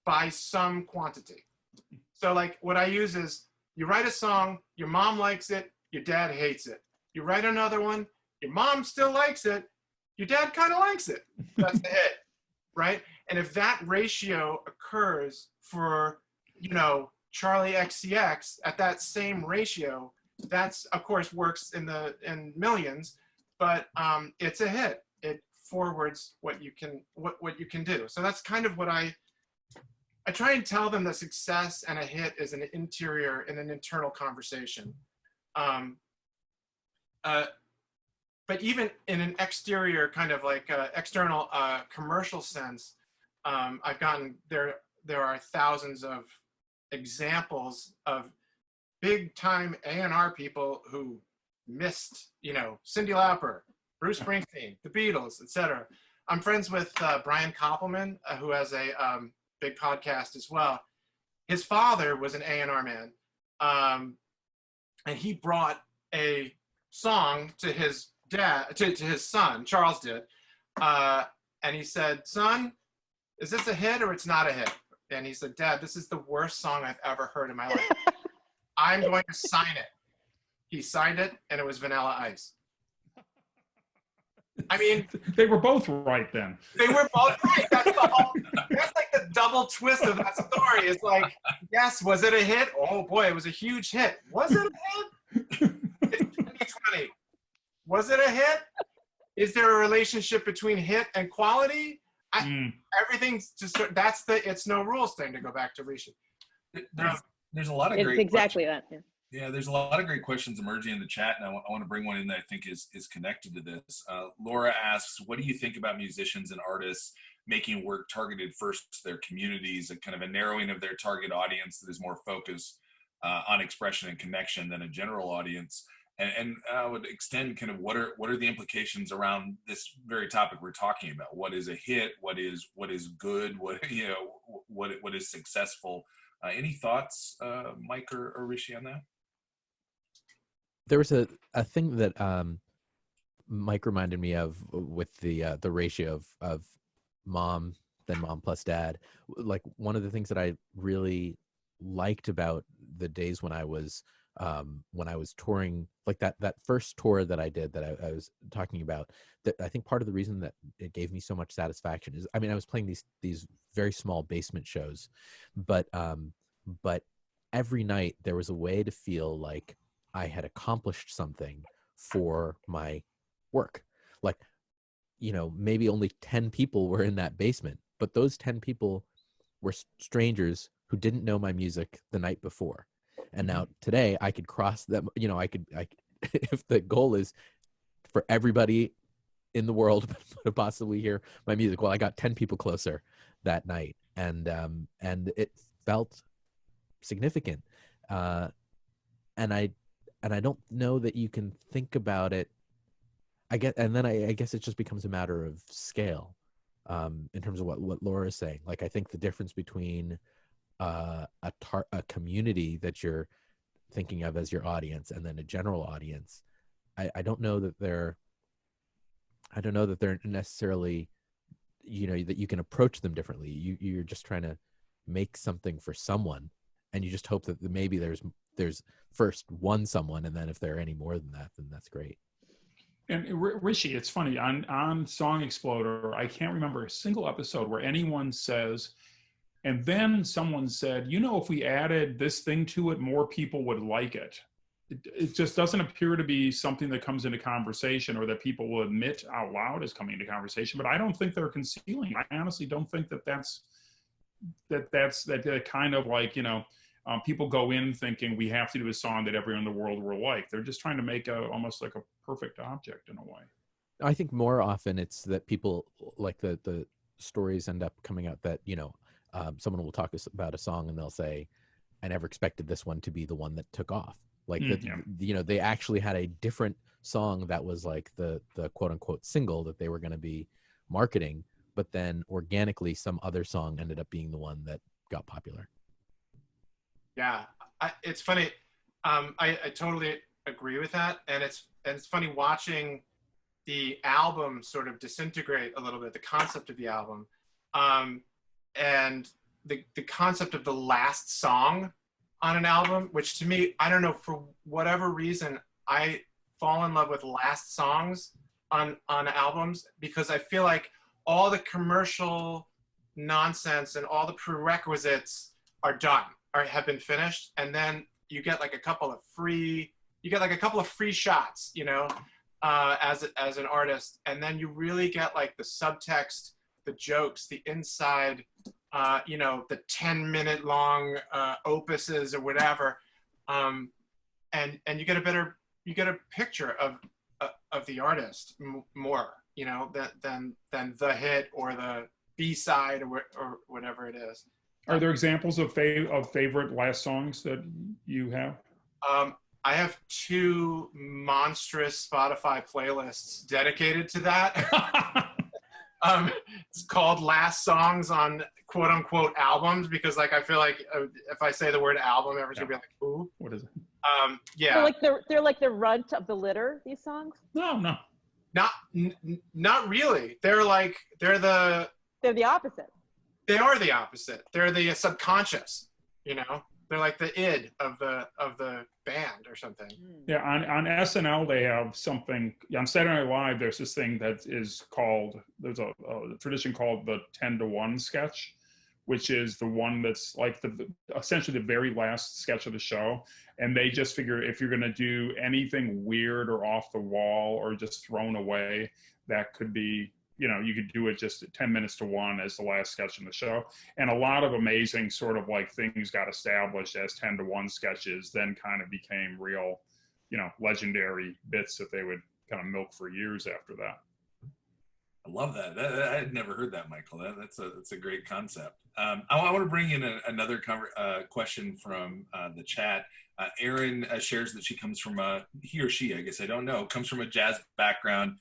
by some quantity. So what I use is, you write a song, your mom likes it, your dad hates it. You write another one, your mom still likes it, your dad kind of likes it. That's the hit, right? And if that ratio occurs for, Charlie XCX at that same ratio, that's of course works in millions, but it's a hit. It forwards what you can do. So that's kind of what I try and tell them that success and a hit is an internal conversation. But even in an exterior kind of like external commercial sense, I've gotten there are thousands of examples of big time A&R people who missed, Cyndi Lauper, Bruce Springsteen, the Beatles, etc. I'm friends with Brian Koppelman, who has a big podcast as well. His father was an A&R man, and he brought a song to his dad, to his son, Charles did, and he said, "Son, is this a hit or it's not a hit?" And he said, "Dad, this is the worst song I've ever heard in my life. I'm going to sign it." He signed it, and it was Vanilla Ice. I mean, they were both right then. They were both right. That's like the double twist of that story. It's like, yes, was it a hit? Oh boy, it was a huge hit. Was it a hit? It's 2020. Was it a hit? Is there a relationship between hit and quality? Everything's just, that's the it's no rules thing, to go back to Rishi. There's a lot of great exactly that. Yeah, there's a lot of great questions emerging in the chat, and I want to bring one in that I think is connected to this. Laura asks, what do you think about musicians and artists making work targeted first to their communities, and kind of a narrowing of their target audience that is more focused on expression and connection than a general audience? And I would extend kind of what are the implications around this very topic we're talking about? What is a hit? What is good? What is successful? Any thoughts, Mike or Rishi, on that? There was a thing that Mike reminded me of with the ratio of mom, then mom plus dad. Like, one of the things that I really liked about the days when I was touring, like that first tour that I did that I was talking about, that I think part of the reason that it gave me so much satisfaction is, I mean, I was playing these very small basement shows, but every night there was a way to feel like I had accomplished something for my work. Like, maybe only 10 people were in that basement, but those 10 people were strangers who didn't know my music the night before. And now today I could cross them, I could if the goal is for everybody in the world to possibly hear my music, well, I got 10 people closer that night. And it felt significant. And I don't know that you can think about it. I guess it just becomes a matter of scale, in terms of what Laura is saying. Like, I think the difference between a community that you're thinking of as your audience and then a general audience, I don't know that they're necessarily, that you can approach them differently. You're just trying to make something for someone, and you just hope that maybe there's first one someone, and then if there are any more than that, then that's great. And Rishi, it's funny, on Song Exploder, I can't remember a single episode where anyone says, and then someone said, if we added this thing to it, more people would like it. It just doesn't appear to be something that comes into conversation, or that people will admit out loud as coming into conversation. But I don't think they're concealing. I honestly don't think that's kind of like, people go in thinking we have to do a song that everyone in the world will like. They're just trying to make almost like a perfect object in a way. I think more often it's that people, like, the stories end up coming out that, someone will talk about a song and they'll say, I never expected this one to be the one that took off. Like, they actually had a different song that was like the quote unquote single that they were going to be marketing, but then organically some other song ended up being the one that got popular. Yeah, it's funny. I totally agree with that, and it's funny watching the album sort of disintegrate a little bit. The concept of the album, and the concept of the last song on an album, which to me, I don't know, for whatever reason, I fall in love with last songs on albums, because I feel like all the commercial nonsense and all the prerequisites are done. have been finished, and then you get like a couple of free shots, you know, as an artist, and then you really get like the subtext, the jokes, the inside, you know, the 10-minute long opuses or whatever, and you get a picture of the artist more, you know, than the hit or the B-side or whatever it is. Are there examples of favorite last songs that you have? I have 2 monstrous Spotify playlists dedicated to that. It's called Last Songs on quote unquote albums, because like I feel like if I say the word album, everyone's gonna be like, ooh. What is it? Yeah. They're like the runt of the litter, these songs? No. Not really. They're the opposite. They are the opposite. They're the subconscious, you know? They're like the id of the band or something. Yeah, on SNL they have something. On Saturday Night Live, there's this thing that is called. There's a tradition called the 10-to-1 sketch, which is the one that's like essentially the very last sketch of the show, and they just figure if you're going to do anything weird or off the wall or just thrown away, that could be. You know, you could do it just 10 minutes to 1 as the last sketch in the show. And a lot of amazing sort of like things got established as 10-to-1 sketches, then kind of became real, you know, legendary bits that they would kind of milk for years after that. I love that. I had never heard that, Michael. That's a great concept. I want to bring in another question from the chat. Aaron shares that she comes from he or she, I guess I don't know, comes from a jazz background.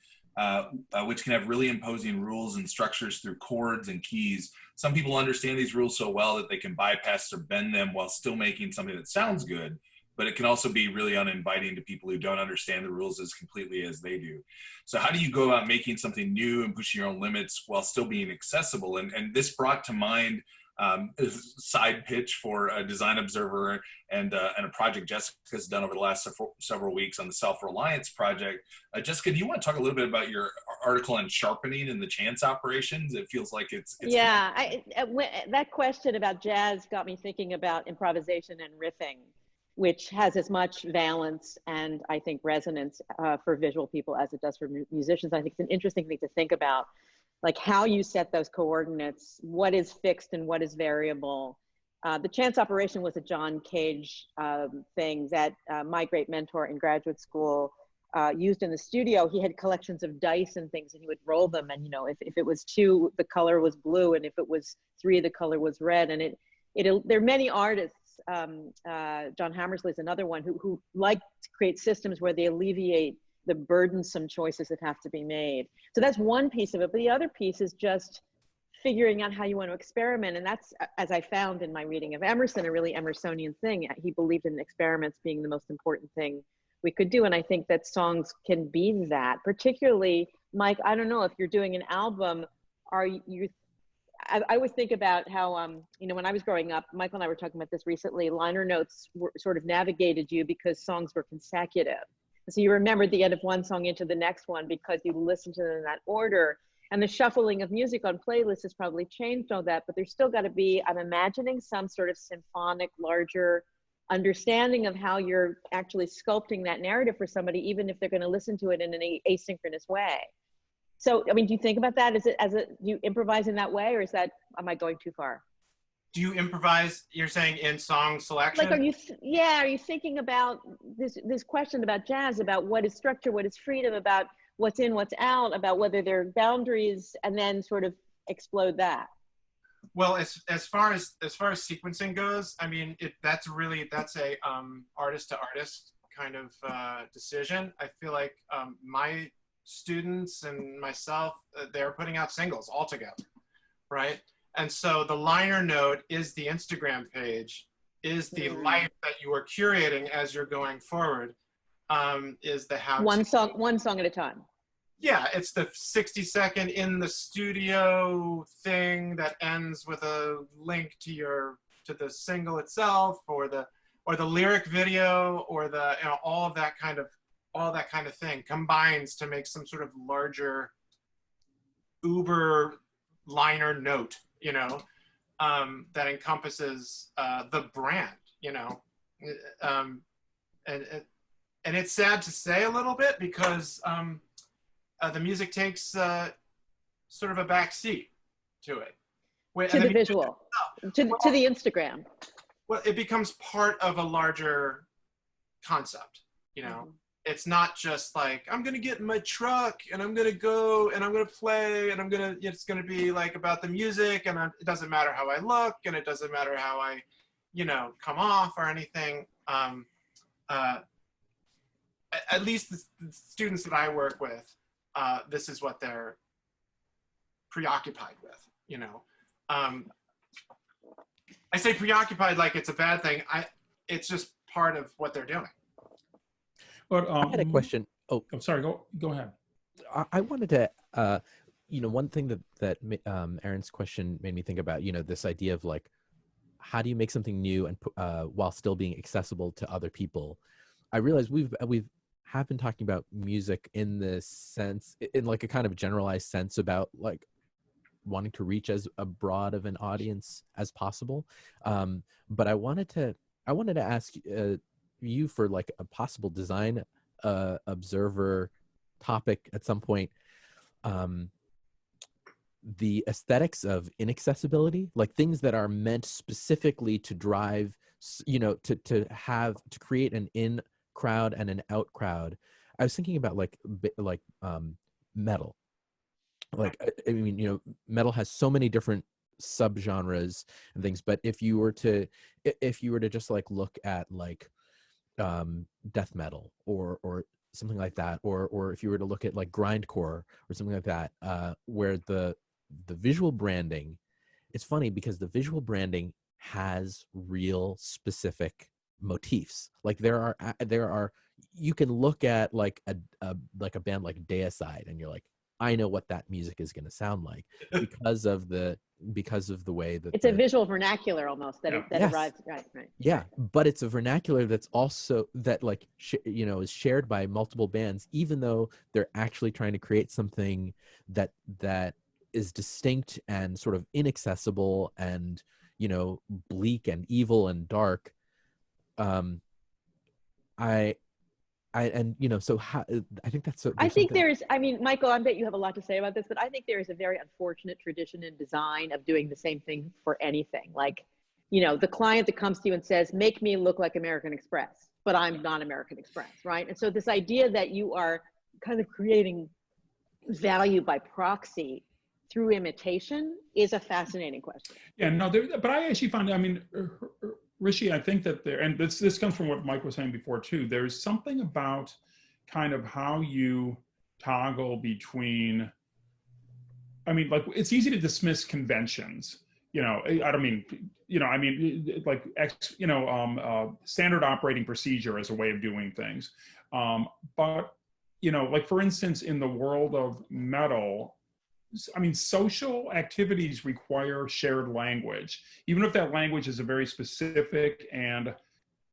Which can have really imposing rules and structures through chords and keys. Some people understand these rules so well that they can bypass or bend them while still making something that sounds good, but it can also be really uninviting to people who don't understand the rules as completely as they do. So how do you go about making something new and pushing your own limits while still being accessible? And this brought to mind a side pitch for a Design Observer and a project Jessica's done over the last several weeks on the Self-Reliance project. Jessica, do you want to talk a little bit about your article on sharpening and the chance operations? It feels like it's yeah, that question about jazz got me thinking about improvisation and riffing, which has as much valence and I think resonance for visual people as it does for musicians. I think it's an interesting thing to think about, like how you set those coordinates, what is fixed and what is variable. The chance operation was a John Cage thing that my great mentor in graduate school used in the studio. He had collections of dice and things, and he would roll them. And you know, if it was 2, the color was blue, and if it was 3, the color was red. And there are many artists. John Hammersley is another one who like to create systems where they alleviate the burdensome choices that have to be made. So that's one piece of it. But the other piece is just figuring out how you want to experiment. And that's, as I found in my reading of Emerson, a really Emersonian thing. He believed in experiments being the most important thing we could do. And I think that songs can be that. Particularly, Mike, I don't know if you're doing an album, I always think about how, you know, when I was growing up, Michael and I were talking about this recently, liner notes sort of navigated you because songs were consecutive. So you remembered the end of one song into the next one because you listened to them in that order. And the shuffling of music on playlists has probably changed all that, but there's still got to be, I'm imagining, some sort of symphonic, larger understanding of how you're actually sculpting that narrative for somebody, even if they're going to listen to it in an asynchronous way. So, I mean, do you think about that? Do you improvise in that way, or am I going too far? Do you improvise, you're saying, in song selection? Like, are you thinking about this question about jazz, about what is structure, what is freedom, about what's in, what's out, about whether there are boundaries, and then sort of explode that? Well, as far as sequencing goes, I mean, that's a artist to artist kind of decision. I feel like my students and myself, they're putting out singles all together, right? And so the liner note is the Instagram page, is the life that you are curating as you're going forward, is the how. One song at a time. Yeah, it's the 60-second in the studio thing that ends with a link to the single itself, or the lyric video, or the, you know, all that kind of thing combines to make some sort of larger Uber liner note, you know. that encompasses the brand, you know. And it's sad to say a little bit because the music takes sort of a back seat to it. To the visual, to the Instagram. Well, it becomes part of a larger concept, you know. It's not just like, I'm going to get in my truck and I'm going to go and I'm going to play and it's going to be like about the music and it doesn't matter how I look and it doesn't matter how I, you know, come off or anything. At least the students that I work with, this is what they're preoccupied with, you know. I say preoccupied like it's a bad thing. It's just part of what they're doing. But I had a question. Oh, sorry. Go ahead. I wanted to, you know, one thing that Aaron's question made me think about, you know, this idea of like, how do you make something new and while still being accessible to other people? I realize we have been talking about music in this sense, in like a kind of generalized sense about like wanting to reach as a broad of an audience as possible. But I wanted to ask you for like a possible design observer topic at some point, the aesthetics of inaccessibility, like things that are meant specifically to drive, you know, to create an in crowd and an out crowd. I was thinking about like metal. Like, I mean, you know, metal has so many different subgenres and things, but if you were to just like look at like death metal or something like that, or if you were to look at like grindcore or something like that, where the visual branding, it's funny because the visual branding has real specific motifs. Like there are you can look at like a band like Deicide and you're like, I know what that music is going to sound like because of the way that it's a visual vernacular almost that yes. arrives right. Yeah, but it's a vernacular that's also that like you know, is shared by multiple bands, even though they're actually trying to create something that is distinct and sort of inaccessible and, you know, bleak and evil and dark. And you know, so how, I think that's so. I think I mean, Michael, I bet you have a lot to say about this, but I think there is a very unfortunate tradition in design of doing the same thing for anything. Like, you know, the client that comes to you and says, make me look like American Express, but I'm not American Express, right? And so this idea that you are kind of creating value by proxy through imitation is a fascinating question. Yeah, no, but I actually find, I mean, Rishi, I think that there, and this comes from what Mike was saying before too, there's something about kind of how you toggle between, I mean, like, it's easy to dismiss conventions, you know, I don't mean, you know, I mean, like, standard operating procedure as a way of doing things. But, you know, like, for instance, in the world of metal, I mean, social activities require shared language. Even if that language is a very specific and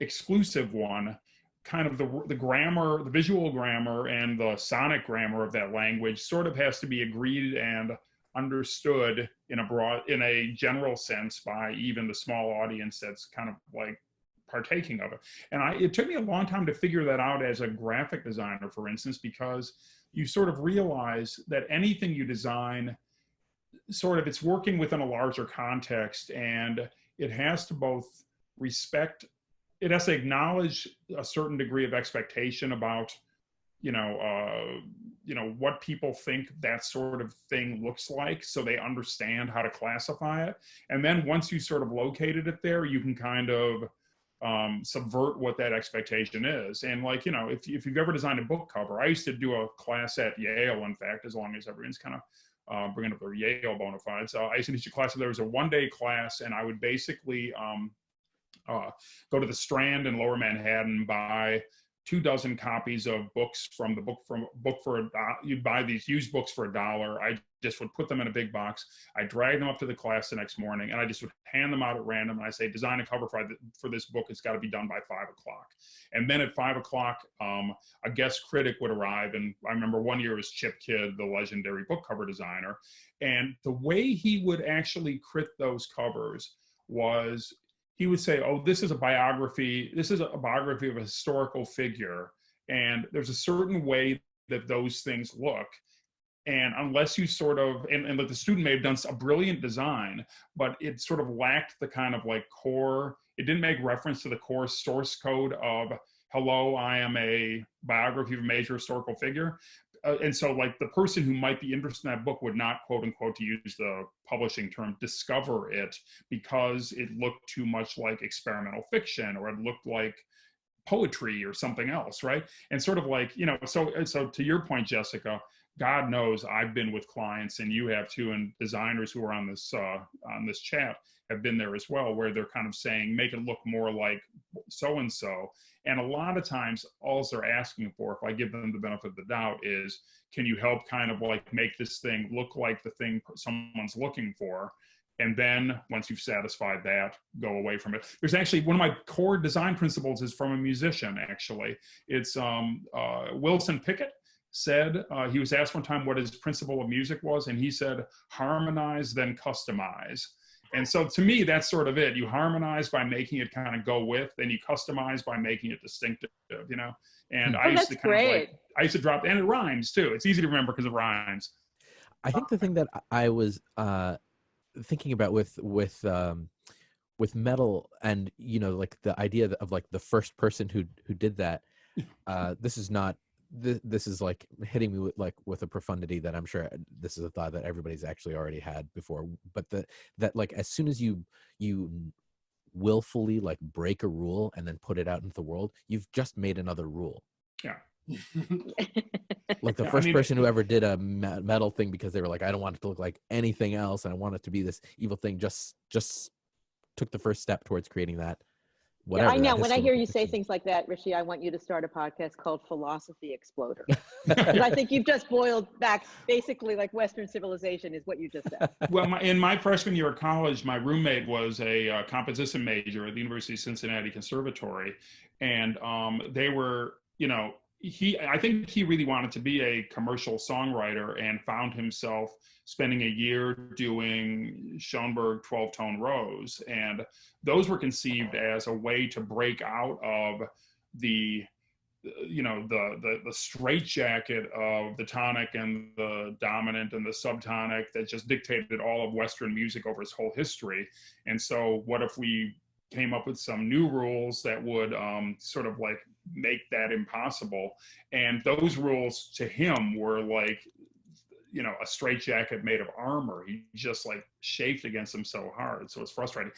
exclusive one, kind of the grammar, the visual grammar and the sonic grammar of that language sort of has to be agreed and understood in a general sense by even the small audience that's kind of like partaking of it. And it took me a long time to figure that out as a graphic designer, for instance, because you sort of realize that anything you design, sort of, it's working within a larger context, and it has to both it has to acknowledge a certain degree of expectation about, you know, what people think that sort of thing looks like, so they understand how to classify it. And then once you sort of located it there, you can kind of subvert what that expectation is. And like, you know, if you've ever designed a book cover, I used to do a class at Yale, in fact, as long as everyone's kind of bringing up their Yale bona fides. I used to teach a class, there was a one-day class, and I would basically go to the Strand in Lower Manhattan, buy 24 copies of books from the book for a dollar. You'd buy these used books for $1. I just would put them in a big box. I drag them up to the class the next morning, and I just would hand them out at random. And I say, design a cover for this book. It's got to be done by 5 o'clock. And then at 5 o'clock, a guest critic would arrive. And I remember one year it was Chip Kidd, the legendary book cover designer. And the way he would actually crit those covers was, he would say, oh, this is a biography. This is a biography of a historical figure. And there's a certain way that those things look. And unless you sort of, and the student may have done a brilliant design, but it sort of lacked the kind of like core, it didn't make reference to the core source code of, hello, I am a biography of a major historical figure. And so like the person who might be interested in that book would not, quote unquote, to use the publishing term, discover it because it looked too much like experimental fiction, or it looked like poetry or something else, right? And sort of like, you know, so to your point, Jessica, God knows I've been with clients, and you have too, and designers who are on this chat have been there as well, where they're kind of saying, make it look more like so-and-so. And a lot of times, all they're asking for, if I give them the benefit of the doubt, is, can you help kind of like make this thing look like the thing someone's looking for? And then once you've satisfied that, go away from it. There's actually, one of my core design principles is from a musician, actually. It's Wilson Pickett said, he was asked one time what his principle of music was, and he said, harmonize, then customize. And so to me, that's sort of it. You harmonize by making it kind of go with, then you customize by making it distinctive, you know? And I used to kind of like, I used to drop, and it rhymes too. It's easy to remember because it rhymes. I think the thing that I was thinking about with metal, and, you know, like the idea of like the first person who did that, this is not, this is like hitting me with a profundity that I'm sure this is a thought that everybody's actually already had before, but that like as soon as you willfully like break a rule and then put it out into the world, you've just made another rule. Yeah. Like the first person who ever did a metal thing because they were like, I don't want it to look like anything else, and I want it to be this evil thing, just took the first step towards creating that. Whatever, yeah, I know. When I hear you say things like that, Rishi, I want you to start a podcast called Philosophy Exploder. Because I think you've just boiled back basically like Western civilization is what you just said. Well, in my freshman year of college, my roommate was a composition major at the University of Cincinnati Conservatory. And they were, you know, I think he really wanted to be a commercial songwriter, and found himself spending a year doing Schoenberg 12-tone rows. And those were conceived as a way to break out of the, you know, the straitjacket of the tonic and the dominant and the subtonic that just dictated all of Western music over its whole history. And so what if we came up with some new rules that would sort of like make that impossible? And those rules to him were like, you know, a straitjacket made of armor. He just like chafed against them so hard. So it's frustrating.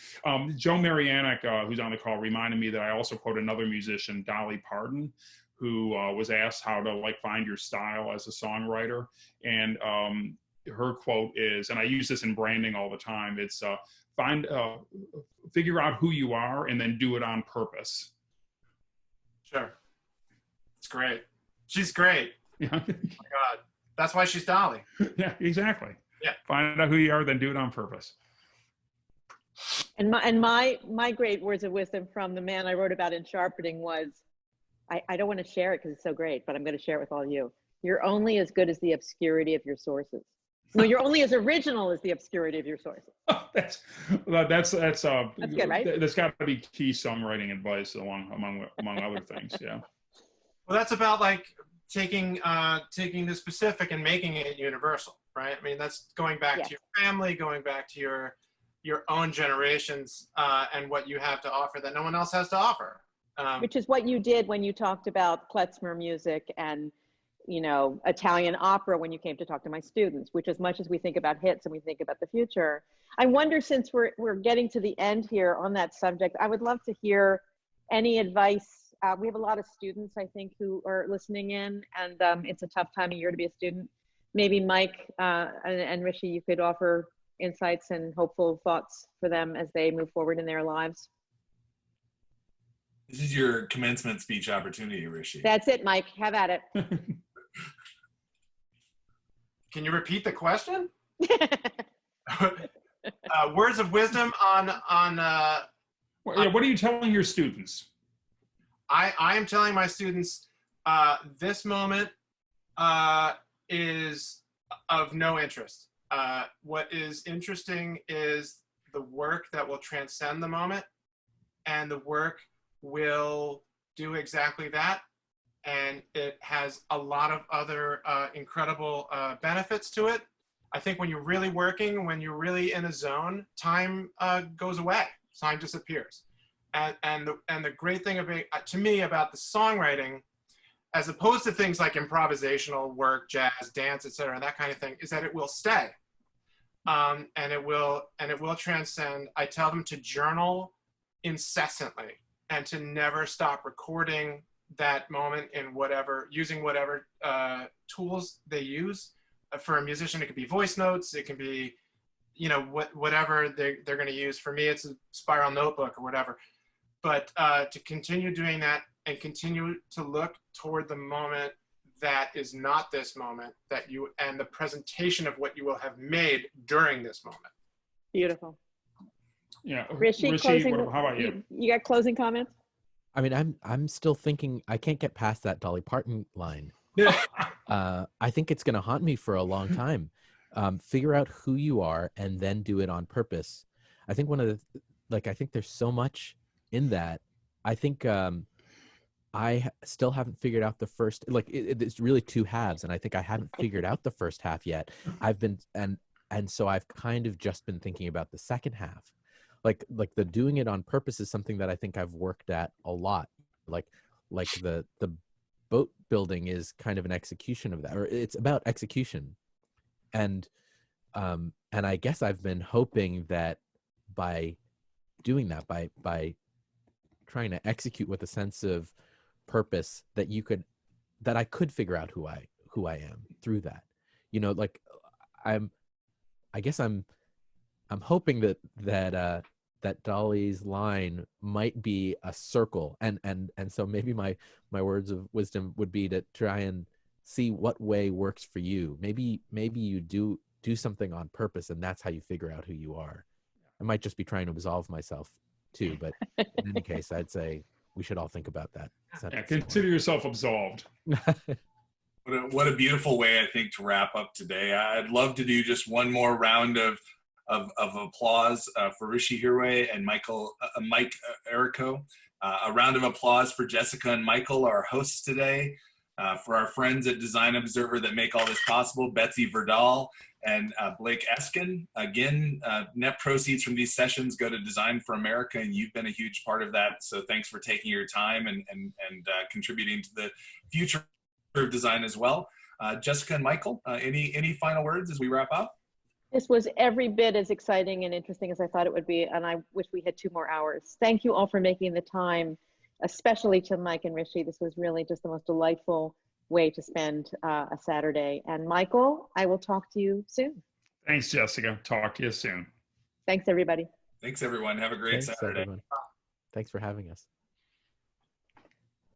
Joe Marianic, who's on the call, reminded me that I also quote another musician, Dolly Parton, who was asked how to like find your style as a songwriter. And her quote is, and I use this in branding all the time, it's figure out who you are and then do it on purpose. Sure. It's great. She's great. Yeah. Oh my God. That's why she's Dolly. Yeah, exactly. Yeah. Find out who you are, then do it on purpose. And my great words of wisdom from the man I wrote about in Sharpening was, I don't want to share it because it's so great, but I'm going to share it with all of you. You're only as good as the obscurity of your sources. No, you're only as original as the obscurity of your sources. That's good, right? That's got to be key songwriting advice among other things. Yeah. Well, that's about like taking the specific and making it universal, right? I mean, that's going back to your family, going back to your own generations, and what you have to offer that no one else has to offer. Which is what you did when you talked about klezmer music and, you know, Italian opera when you came to talk to my students, which as much as we think about hits and we think about the future, I wonder, since we're getting to the end here on that subject, I would love to hear any advice. We have a lot of students, I think, who are listening in, and it's a tough time of year to be a student. Maybe Mike and Rishi, you could offer insights and hopeful thoughts for them as they move forward in their lives. This is your commencement speech opportunity, Rishi. That's it, Mike. Have at it. Can you repeat the question? Words of wisdom on what are you telling your students? I am telling my students this moment is of no interest. What is interesting is the work that will transcend the moment, and the work will do exactly that. And it has a lot of other incredible benefits to it. I think when you're really working, when you're really in a zone, time goes away, time disappears. And the great thing about, to me, about the songwriting, as opposed to things like improvisational work, jazz, dance, etc., that kind of thing, is that it will stay, and it will transcend. I tell them to journal incessantly and to never stop recording that moment in using whatever tools they use. For a musician, it could be voice notes, it can be, whatever they're going to use. For me, it's a spiral notebook or whatever. But to continue doing that and continue to look toward the moment that is not this moment, and the presentation of what you will have made during this moment. Beautiful. Yeah, Rishi, closing, how about you? You got closing comments? I mean, I'm still thinking, I can't get past that Dolly Parton line. I think it's going to haunt me for a long time. Figure out who you are and then do it on purpose. I think I think there's so much in that. I think I still haven't figured out the first, it's really two halves. And I think I haven't figured out the first half yet. And so I've kind of just been thinking about the second half. Like the doing it on purpose is something that I think I've worked at a lot. Like the boat building is kind of an execution of that, or it's about execution. And I guess I've been hoping that by doing that, by trying to execute with a sense of purpose, that I could figure out who I am through that. I guess I'm hoping that Dolly's line might be a circle, and so maybe my words of wisdom would be to try and see what way works for you. Maybe you do something on purpose, and that's how you figure out who you are. I might just be trying to absolve myself too, but in any case, I'd say we should all think about that. Consider yourself absolved. What a beautiful way, I think, to wrap up today. I'd love to do just one more round of applause for Rishi Hirway and Mike Errico. A round of applause for Jessica and Michael, our hosts today. For our friends at Design Observer that make all this possible, Betsy Verdal and Blake Eskin. Again, net proceeds from these sessions go to Design for America, and you've been a huge part of that. So thanks for taking your time and contributing to the future of design as well. Jessica and Michael, any final words as we wrap up? This was every bit as exciting and interesting as I thought it would be, and I wish we had 2 more hours. Thank you all for making the time, especially to Mike and Rishi. This was really just the most delightful way to spend a Saturday. And Michael, I will talk to you soon. Thanks, Jessica. Talk to you soon. Thanks, everybody. Thanks, everyone. Have a great Saturday. Everyone. Thanks for having us.